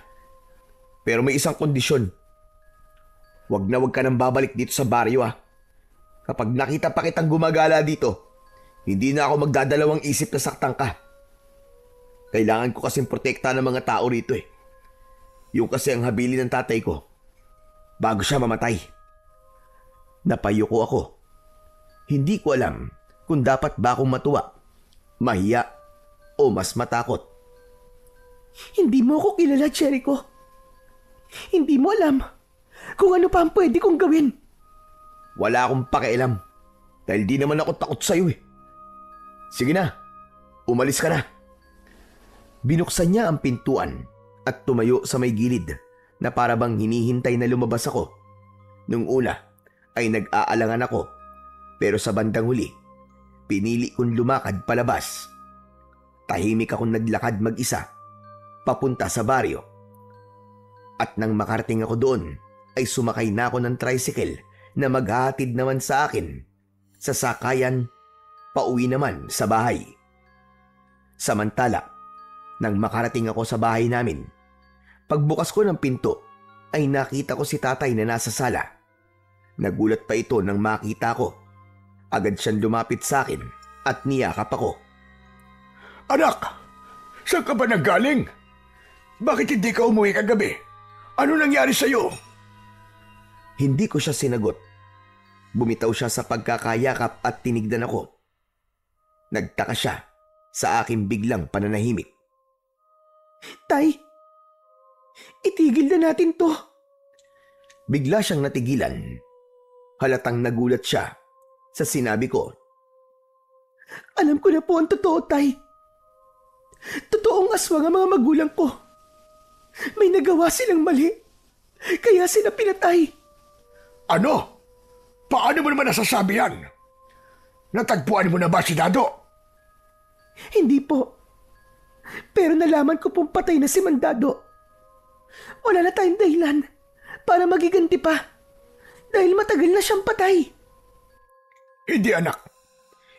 Pero may isang kondisyon. Wag ka nang babalik dito sa baryo Kapag nakita pa kitang gumagala dito, hindi na ako magdadalawang isip na saktan ka. Kailangan ko kasing protekta ng mga tao rito Yung kasi ang habili ng tatay ko bago siya mamatay. Napayuko ako. Hindi ko alam kung dapat ba akong matuwa, mahiya o mas matakot. Hindi mo ako kilala, Jericho. Hindi mo alam kung ano pa ang pwede kong gawin. Wala akong pakialam dahil di naman ako takot sa'yo Sige na, umalis ka na. Binuksan niya ang pintuan at tumayo sa may gilid na para bang hinihintay na lumabas ako. Nung una ay nag-aalangan ako pero sa bandang huli, pinili kong lumakad palabas. Tahimik akong naglakad mag-isa papunta sa baryo. At nang makarating ako doon ay sumakay na ako ng tricycle na maghahatid naman sa akin sa sakayan pauwi naman sa bahay. Samantala, nang makarating ako sa bahay namin, pagbukas ko ng pinto ay nakita ko si tatay na nasa sala. Nagulat pa ito nang makita ko. Agad siyang lumapit sa akin at niyakap ako. Anak, saan ka ba nanggaling? Bakit hindi ka umuwi kagabi? Ano nangyari sa'yo? Hindi ko siya sinagot. Bumitaw siya sa pagkakayakap at tinignan ako. Nagtaka siya sa aking biglang pananahimik. Tay, itigil na natin to. Bigla siyang natigilan. Halatang nagulat siya sa sinabi ko. Alam ko na po ang totoo, Tay. Totoong aswang ang mga magulang ko. May nagawa silang mali, kaya sila pinatay. Ano? Paano mo naman nasasabi yan? Natagpuan mo na ba si Dado? Hindi po. Pero nalaman ko pong patay na si Mandado. Wala na tayong dahilan para magiganti pa dahil matagal na siyang patay. Hindi, anak.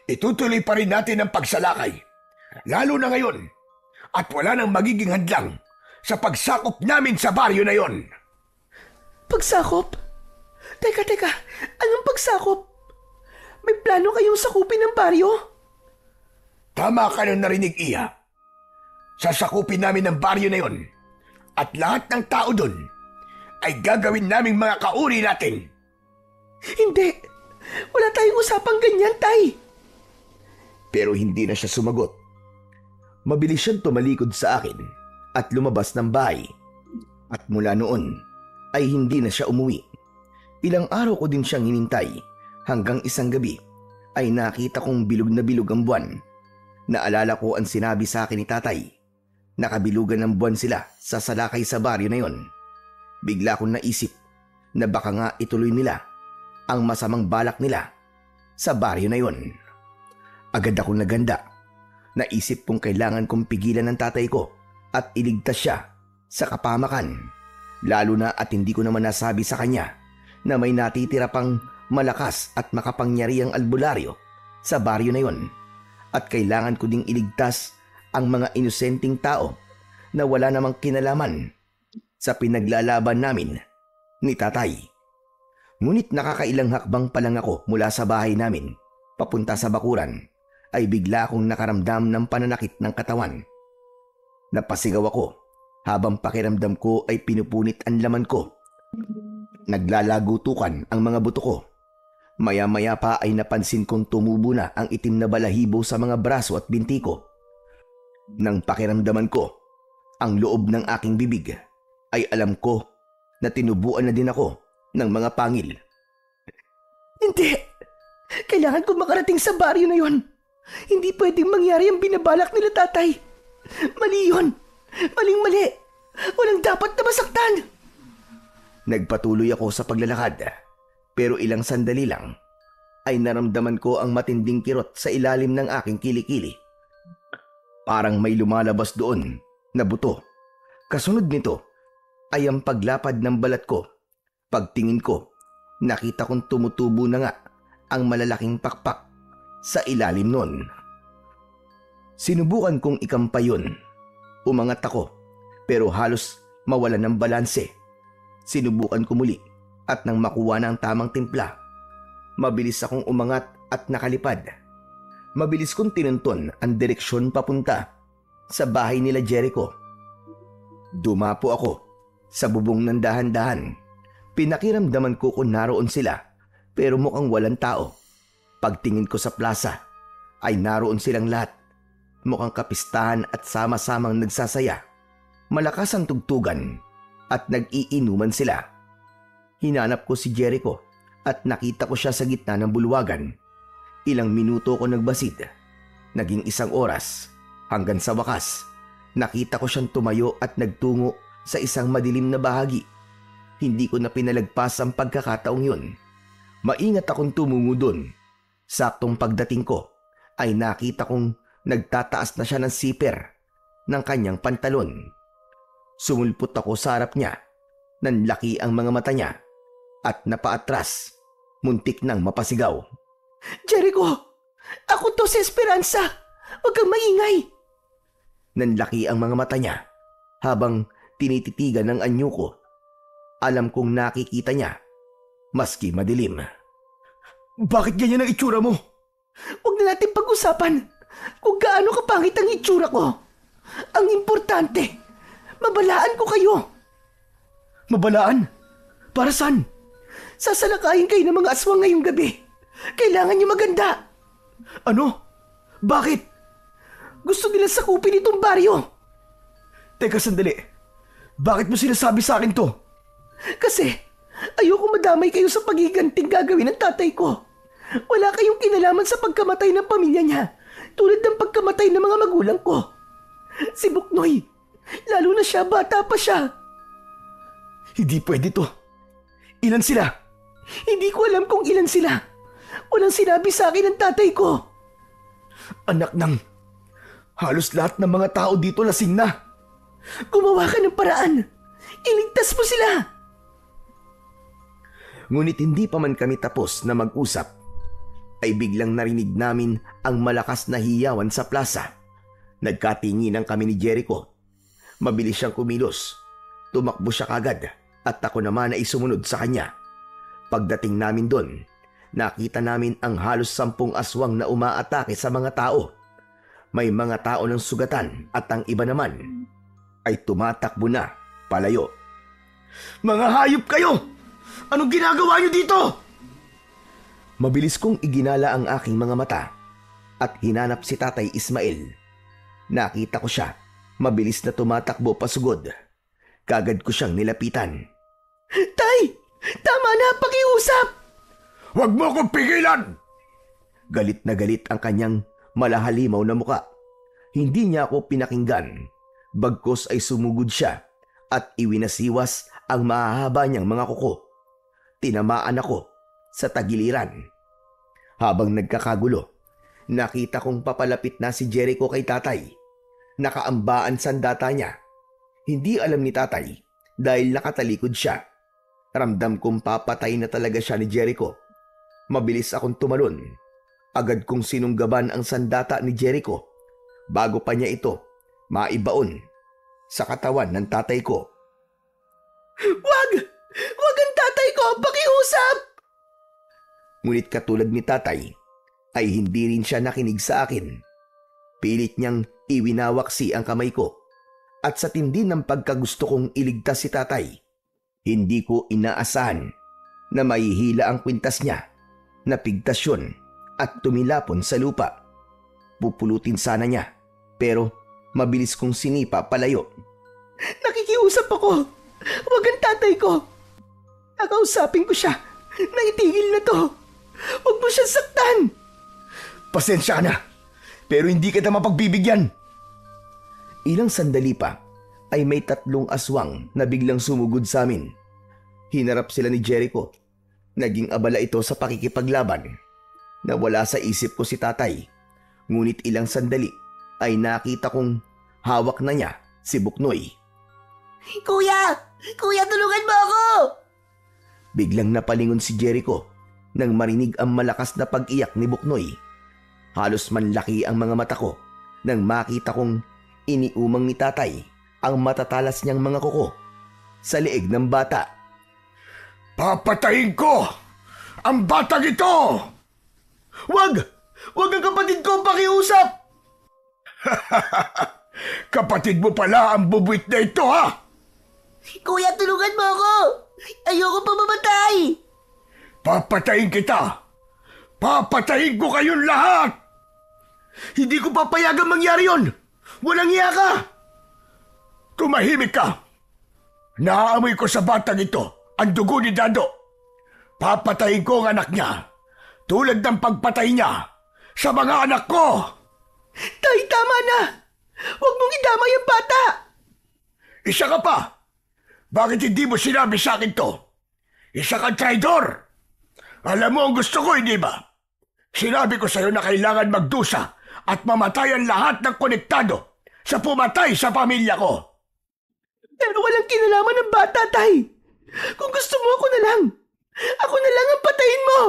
Itutuloy pa rin natin ang pagsalakay. Lalo na ngayon. At wala nang magiging hadlang sa pagsakop namin sa baryo na yon. Pagsakop? Teka. Anong pagsakop? May plano kayong sakupin ng baryo? Tama ka nang narinig, Iya. Sasakupin namin ang baryo na yon. At lahat ng tao doon ay gagawin naming mga kauri natin. Hindi. Wala tayong usapang ganyan, Tay. Pero hindi na siya sumagot. Mabilis siyang tumalikod sa akin at lumabas ng bahay. At mula noon ay hindi na siya umuwi. Ilang araw ko din siyang hinintay hanggang isang gabi ay nakita kong bilog na bilog ang buwan. Naalala ko ang sinabi sa akin ni tatay. Nakabilugan ng buwan sila sa salakay sa baryo na yon. Bigla kong naisip na baka nga ituloy nila ang masamang balak nila sa baryo na yon. Agad akong naganda. Naisip kong kailangan kong pigilan ng tatay ko at iligtas siya sa kapamakan. Lalo na at hindi ko naman nasabi sa kanya na may natitira pang malakas at makapangyarihang albularyo sa baryo na yon. At kailangan ko ding iligtas ang mga inosenteng tao na wala namang kinalaman sa pinaglalaban namin ni tatay. Ngunit nakakailang hakbang pa lang ako mula sa bahay namin papunta sa bakuran ay bigla akong nakaramdam ng pananakit ng katawan. Napasigaw ako habang pakiramdam ko ay pinupunit ang laman ko. Naglalagutukan ang mga buto ko. Maya-maya pa ay napansin kong tumubo na ang itim na balahibo sa mga braso at binti ko. Nang pakiramdaman ko ang loob ng aking bibig, ay alam ko na tinubuan na din ako ng mga pangil. Hindi! Kailangan ko makarating sa baryo na yon. Hindi pwedeng mangyari ang binabalak nila tatay. Mali yun! Maling-mali! Walang dapat na masaktan! Nagpatuloy ako sa paglalakad. Pero ilang sandali lang ay naramdaman ko ang matinding kirot sa ilalim ng aking kilikili. Parang may lumalabas doon na buto. Kasunod nito ay ang paglapad ng balat ko. Pagtingin ko, nakita kong tumutubo na nga ang malalaking pakpak sa ilalim nun. Sinubukan kong ikampay yun. Umangat ako pero halos mawalan ng balanse. Sinubukan ko muli. At nang makuha na ang tamang timpla, mabilis akong umangat at nakalipad. Mabilis kong tinunton ang direksyon papunta sa bahay nila Jericho. Dumapo ako sa bubong ng dahan-dahan. Pinakiramdaman ko kung naroon sila pero mukhang walang tao. Pagtingin ko sa plaza ay naroon silang lahat. Mukhang kapistahan at sama-samang nagsasaya. Malakas ang tugtugan at nag-iinuman sila. Hinanap ko si Jericho at nakita ko siya sa gitna ng bulwagan. Ilang minuto ko nagbasid. Naging 1 oras. Hanggang sa wakas, nakita ko siyang tumayo at nagtungo sa isang madilim na bahagi. Hindi ko na pinalagpas ang pagkakataong yun. Maingat akong tumungo dun. Saktong pagdating ko ay nakita kong nagtataas na siya ng siper ng kanyang pantalon. Sumulpot ako sa harap niya. Nanlaki ang mga mata niya. At napaatras, muntik nang mapasigaw. Jericho! Ako to si Esperanza! Huwag kang maingay! Nanlaki ang mga mata niya habang tinititigan ng anyo ko. Alam kong nakikita niya, maski madilim. Bakit ganyan ang itsura mo? Huwag na natin pag-usapan kung gaano kapangit ang itsura ko. Ang importante, mabalaan ko kayo. Mabalaan? Para saan? Sasalakayin kayo ng mga aswang ngayong gabi. Kailangan niyo maganda. Ano? Bakit? Gusto nila sakupin itong baryo. Teka sandali. Bakit mo sinasabi sa akin to? Kasi ayoko madamay kayo sa pagiganting gagawin ng tatay ko. Wala kayong kinalaman sa pagkamatay ng pamilya niya, tulad ng pagkamatay ng mga magulang ko. Si Buknoy, lalo na siya, bata pa siya. Hindi pwede to. Ilan sila? Hindi ko alam kung ilan sila. Walang sinabi sa akin ng tatay ko. Anak ng... Halos lahat ng mga tao dito lasing na. Gumawa ka ng paraan. Iligtas mo sila. Ngunit hindi pa man kami tapos na mag-usap, ay biglang narinig namin ang malakas na hiyawan sa plaza. Nagkatinginan kami ni Jericho. Mabilis siyang kumilos. Tumakbo siya kagad at ako naman ay sumunod sa kanya. Pagdating namin doon, nakita namin ang halos 10 aswang na umaatake sa mga tao. May mga tao ng sugatan at ang iba naman ay tumatakbo na palayo. Mga hayop kayo! Anong ginagawa niyo dito? Mabilis kong iginala ang aking mga mata at hinanap si Tatay Ismael. Nakita ko siya, mabilis na tumatakbo pasugod. Kagad ko siyang nilapitan. Tay! Tama na, pakiusap! Huwag mo akong pigilan! Galit na galit ang kanyang malahalimaw na muka. Hindi niya ako pinakinggan. Bagkus ay sumugod siya at iwinasiwas ang mahahaba niyang mga kuko. Tinamaan ako sa tagiliran. Habang nagkakagulo, nakita kong papalapit na si Jericho kay tatay. Nakaambaan sandata niya. Hindi alam ni tatay dahil nakatalikod siya. Ramdam kong papatay na talaga siya ni Jericho. Mabilis akong tumalon. Agad kong sinunggaban ang sandata ni Jericho bago pa niya ito maibaon sa katawan ng tatay ko. Wag! Wag ang tatay ko! Pakiusap! Ngunit katulad ni tatay, ay hindi rin siya nakinig sa akin. Pilit niyang iwinawaksi ang kamay ko at sa tindi ng pagkagusto kong iligtas si tatay, hindi ko inaasahan na mahihila ang kwintas niya, napigtas yun at tumilapon sa lupa. Pupulutin sana niya pero mabilis kong sinipa palayo. Nakikiusap ako! Wag ang tatay ko! Nakausapin ko siya na itigil na to! Huwag mo siyang saktan! Pasensya ka na, pero hindi kita mapagbibigyan. Ilang sandali pa ay may 3 aswang na biglang sumugod sa amin. Hinarap sila ni Jericho. Naging abala ito sa pakikipaglaban. Nawala sa isip ko si tatay. Ngunit ilang sandali ay nakita kong hawak na niya si Buknoy. Kuya! Kuya, tulungan mo ako! Biglang napalingon si Jericho nang marinig ang malakas na pag-iyak ni Buknoy. Halos manlaki ang mga mata ko nang makita kong iniumang ni tatay ang matatalas niyang mga kuko sa leeg ng bata. Papatayin ko ang batang ito! Wag! Wag ang kapatid ko! Pakiusap! Kapatid mo pala ang bubuit na ito, ha? Kuya, tulungan mo ako! Ayoko pa mamatay! Papatayin kita! Papatayin ko kayong lahat! Hindi ko papayagang mangyari yon! Walang iya ka! Tumahimik ka! Naaamoy ko sa batang ito ang dugo ni Dado. Papatayin ko ang anak niya tulad ng pagpatay niya sa mga anak ko! Tay, tama na! Huwag mong idamay ang bata! Isa ka pa! Bakit hindi mo sinabi sa akin to? Isa kang traidor! Alam mo ang gusto ko, hindi ba? Sinabi ko sa'yo na kailangan magdusa at mamatay ang lahat ng konektado sa pumatay sa pamilya ko. Pero walang kinalaman ng bata, tay! Kung gusto mo, ako na lang! Ako na lang ang patayin mo!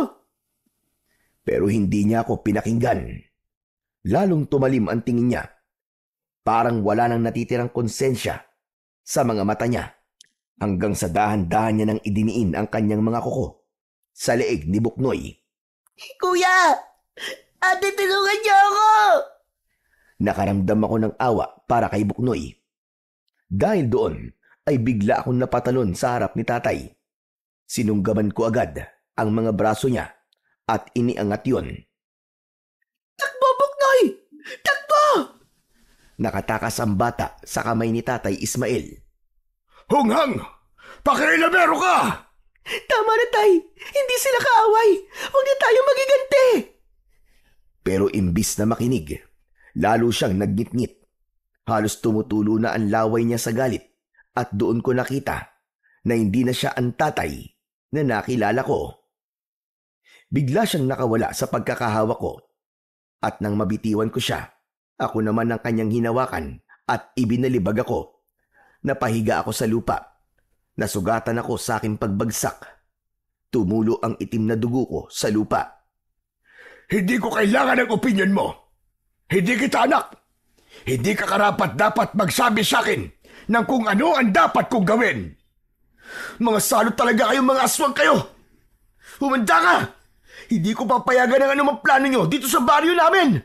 Pero hindi niya ako pinakinggan. Lalong tumalim ang tingin niya. Parang wala nang natitirang konsensya sa mga mata niya. Hanggang sa dahan-dahan niya nang idiniin ang kanyang mga kuko sa leeg ni Buknoy. Kuya! Ate, tulungan niyo ako! Nakaramdam ako ng awa para kay Buknoy. Dahil doon ay bigla akong napatalon sa harap ni tatay. Sinunggaban ko agad ang mga braso niya at iniangat yon. Takbo, Buknoy! Takbo! Nakatakas ang bata sa kamay ni tatay Ismael. Hunghang! Pakialamero ka! Tama na, tay! Hindi sila kaaway! Huwag na tayo magiganti! Pero imbis na makinig, lalo siyang nagnitngit. Halos tumutulo na ang laway niya sa galit at doon ko nakita na hindi na siya ang tatay na nakilala ko. Bigla siyang nakawala sa pagkakahawak ko at nang mabitiwan ko siya, ako naman ang kanyang hinawakan at ibinalibag ako. Napahiga ako sa lupa. Nasugatan ako sa aking pagbagsak. Tumulo ang itim na dugo ko sa lupa. Hindi ko kailangan ng opinyon mo. Hindi kita anak. Hindi ka karapat dapat magsabi sa akin ng kung ano ang dapat kong gawin. Mga salot talaga kayong mga aswang kayo! Humanda ka! Hindi ko papayagan ng anumang plano nyo dito sa baryo namin!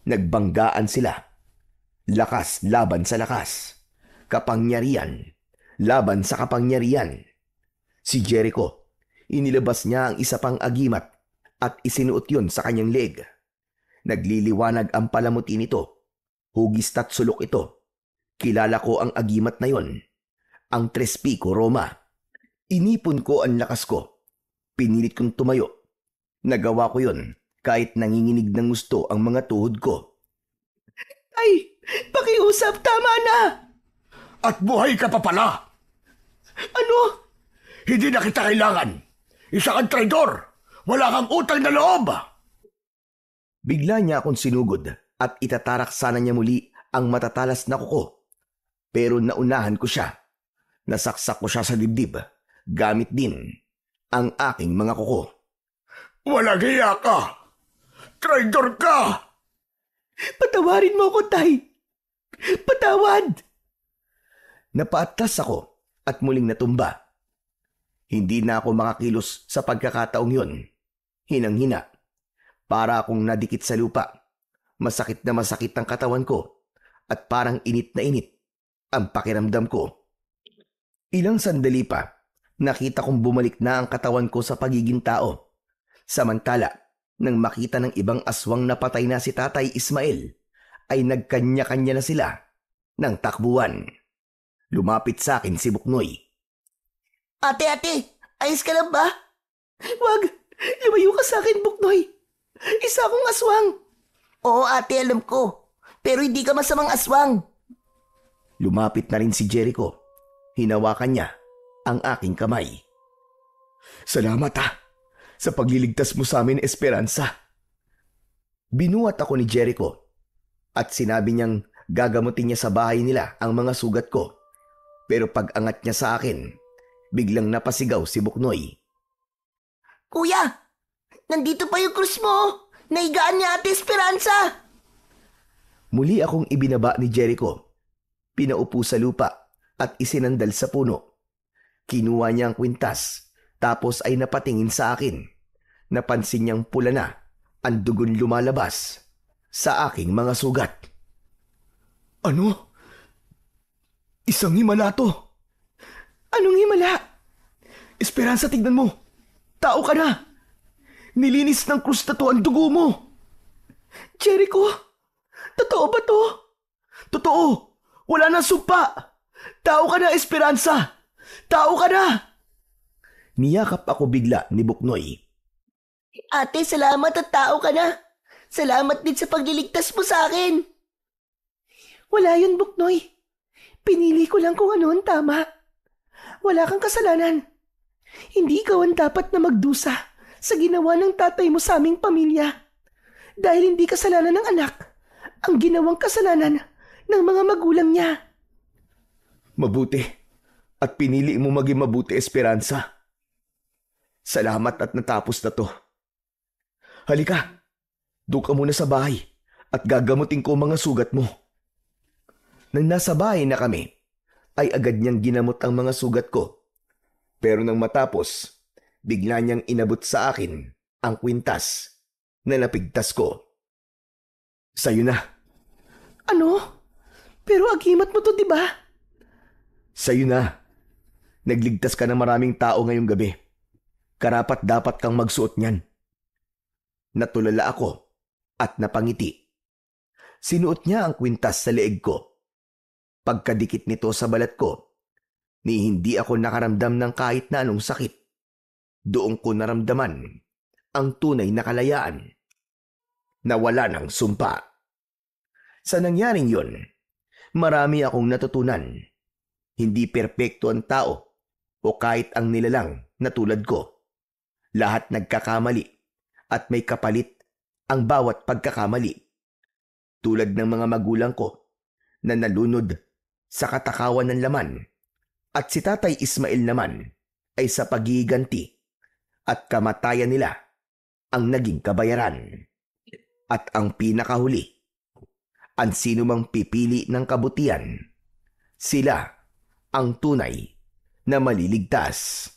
Nagbanggaan sila. Lakas laban sa lakas. Kapangyarihan laban sa kapangyarihan. Si Jericho, inilabas niya ang isa pang agimat at isinuot yun sa kanyang leeg. Nagliliwanag ang palamuti nito. Hugis at sulok ito. Kilala ko ang agimat na yon. Ang Tres Pico Roma. Inipon ko ang lakas ko. Pinilit kong tumayo. Nagawa ko yon kahit nanginginig ng gusto ang mga tuhod ko. Tay, pakiusap, tama na! At buhay ka pa pala! Ano? Hindi na kita kailangan! Isa kang traidor! Wala kang utang na loob! Bigla niya akong sinugod at itatarak sana niya muli ang matatalas na kuko. Pero naunahan ko siya. Nasaksak ko siya sa dibdib, gamit din ang aking mga kuko. Walang hiya ka! Traidor ka! Patawarin mo ako, Tay! Patawad! Napaatras ako at muling natumba. Hindi na ako makakilos sa pagkakataong yun. Hinang-hina. Para akong nadikit sa lupa. Masakit na masakit ang katawan ko at parang init na init ang pakiramdam ko. Ilang sandali pa, nakita kong bumalik na ang katawan ko sa pagiging tao. Samantala, nang makita ng ibang aswang na patay na si Tatay Ismael, ay nagkanya-kanya na sila ng takbuhan. Lumapit sa akin si Buknoy. Ate, ayos ka lang ba? Wag! Lumayo ka sa akin, Buknoy! Isa akong aswang! Oo ate, alam ko. Pero hindi ka masamang aswang. Lumapit na rin si Jericho. Hinawakan niya ang aking kamay. Salamat sa pagliligtas mo sa amin, Esperanza. Binuhat ako ni Jericho at sinabi niyang gagamutin niya sa bahay nila ang mga sugat ko. Pero pag-angat niya sa akin, biglang napasigaw si Buknoy. Kuya, nandito pa yung krus mo. Naigaan niya Ate Esperanza. Muli akong ibinaba ni Jericho. Pinaupo sa lupa at isinandal sa puno. Kinuha niya ang kwintas tapos ay napatingin sa akin. Napansin niyang pula na ang dugon lumalabas sa aking mga sugat. Ano? Isang himala to. Anong himala? Esperanza, tignan mo. Tao ka na. Nilinis ng krus na to ang dugo mo. Jericho, totoo ba to? Totoo. Wala nang sumpa. Tao ka na, Esperanza. Tao ka na. Niyakap ako bigla ni Buknoy. Ate, salamat at tao ka na. Salamat din sa pagliligtas mo sa akin. Wala yun, Buknoy. Pinili ko lang kung ano ang tama. Wala kang kasalanan. Hindi ikaw ang dapat na magdusa sa ginawa ng tatay mo sa aming pamilya. Dahil hindi kasalanan ng anak ang ginawang kasalanan ng mga magulang niya. Mabuti. At pinili mo maging mabuti, Esperanza. Salamat at natapos na to. Halika, doon ka muna sa bahay at gagamutin ko mga sugat mo. Nang nasa bahay na kami, ay agad niyang ginamot ang mga sugat ko. Pero nang matapos, bigla niyang inabot sa akin ang kwintas na napigtas ko. Sa'yo na. Ano? Pero agimat mo to, di ba? Sa'yo na. Nagligtas ka ng maraming tao ngayong gabi. Karapat dapat kang magsuot niyan. Natulala ako at napangiti. Sinuot niya ang kwintas sa leeg ko. Pagkadikit nito sa balat ko, ni hindi ako nakaramdam ng kahit na anong sakit. Doon ko naramdaman ang tunay na kalayaan. Nawala ng sumpa. Sa nangyaring yon, marami akong natutunan. Hindi perpekto ang tao o kahit ang nilalang na tulad ko. Lahat nagkakamali at may kapalit ang bawat pagkakamali. Tulad ng mga magulang ko na nalunod sa katakawan ng laman at si Tatay Ismael naman ay sa paghihiganti at kamatayan nila ang naging kabayaran. At ang pinakahuli, ang sinumang pipili ng kabutihan, sila ang tunay na maliligtas.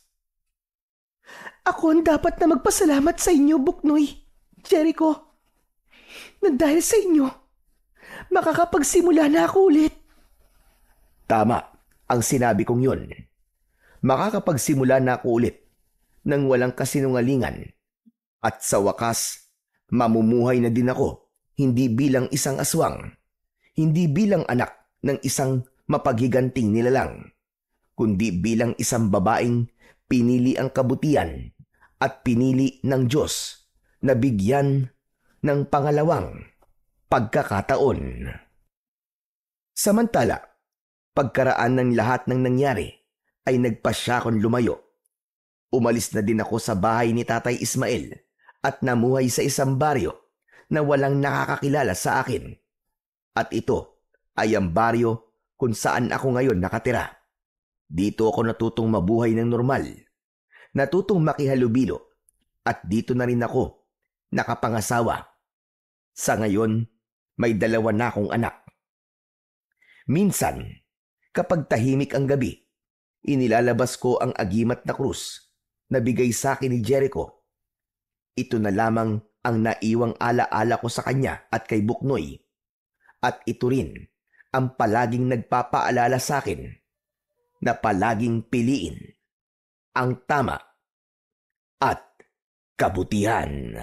Ako ang dapat na magpasalamat sa inyo, Buknoy, Jericho. Na dahil sa inyo, makakapagsimula na ako ulit. Tama ang sinabi kong yun. Makakapagsimula na ako ulit nang walang kasinungalingan. At sa wakas, mamumuhay na din ako hindi bilang isang aswang, hindi bilang anak ng isang mapaghiganting nilalang, kundi bilang isang babaeng pinili ang kabutihan at pinili ng Diyos na bigyan ng pangalawang pagkakataon. Samantala, pagkaraan ng lahat ng nangyari ay nagpasya akong lumayo. Umalis na din ako sa bahay ni Tatay Ismael at namuhay sa isang baryo na walang nakakakilala sa akin. At ito ay ang baryo kung saan ako ngayon nakatira. Dito ako natutong mabuhay ng normal, natutong makihalubilo, at dito na rin ako nakapangasawa. Sa ngayon, may 2 na akong anak. Minsan, kapag tahimik ang gabi, inilalabas ko ang agimat na krus na bigay sa akin ni Jericho. Ito na lamang ang naiwang alaala ko sa kanya at kay Buknoy. At ito rin ang palaging nagpapaalala sa akin na palaging piliin ang tama at kabutihan.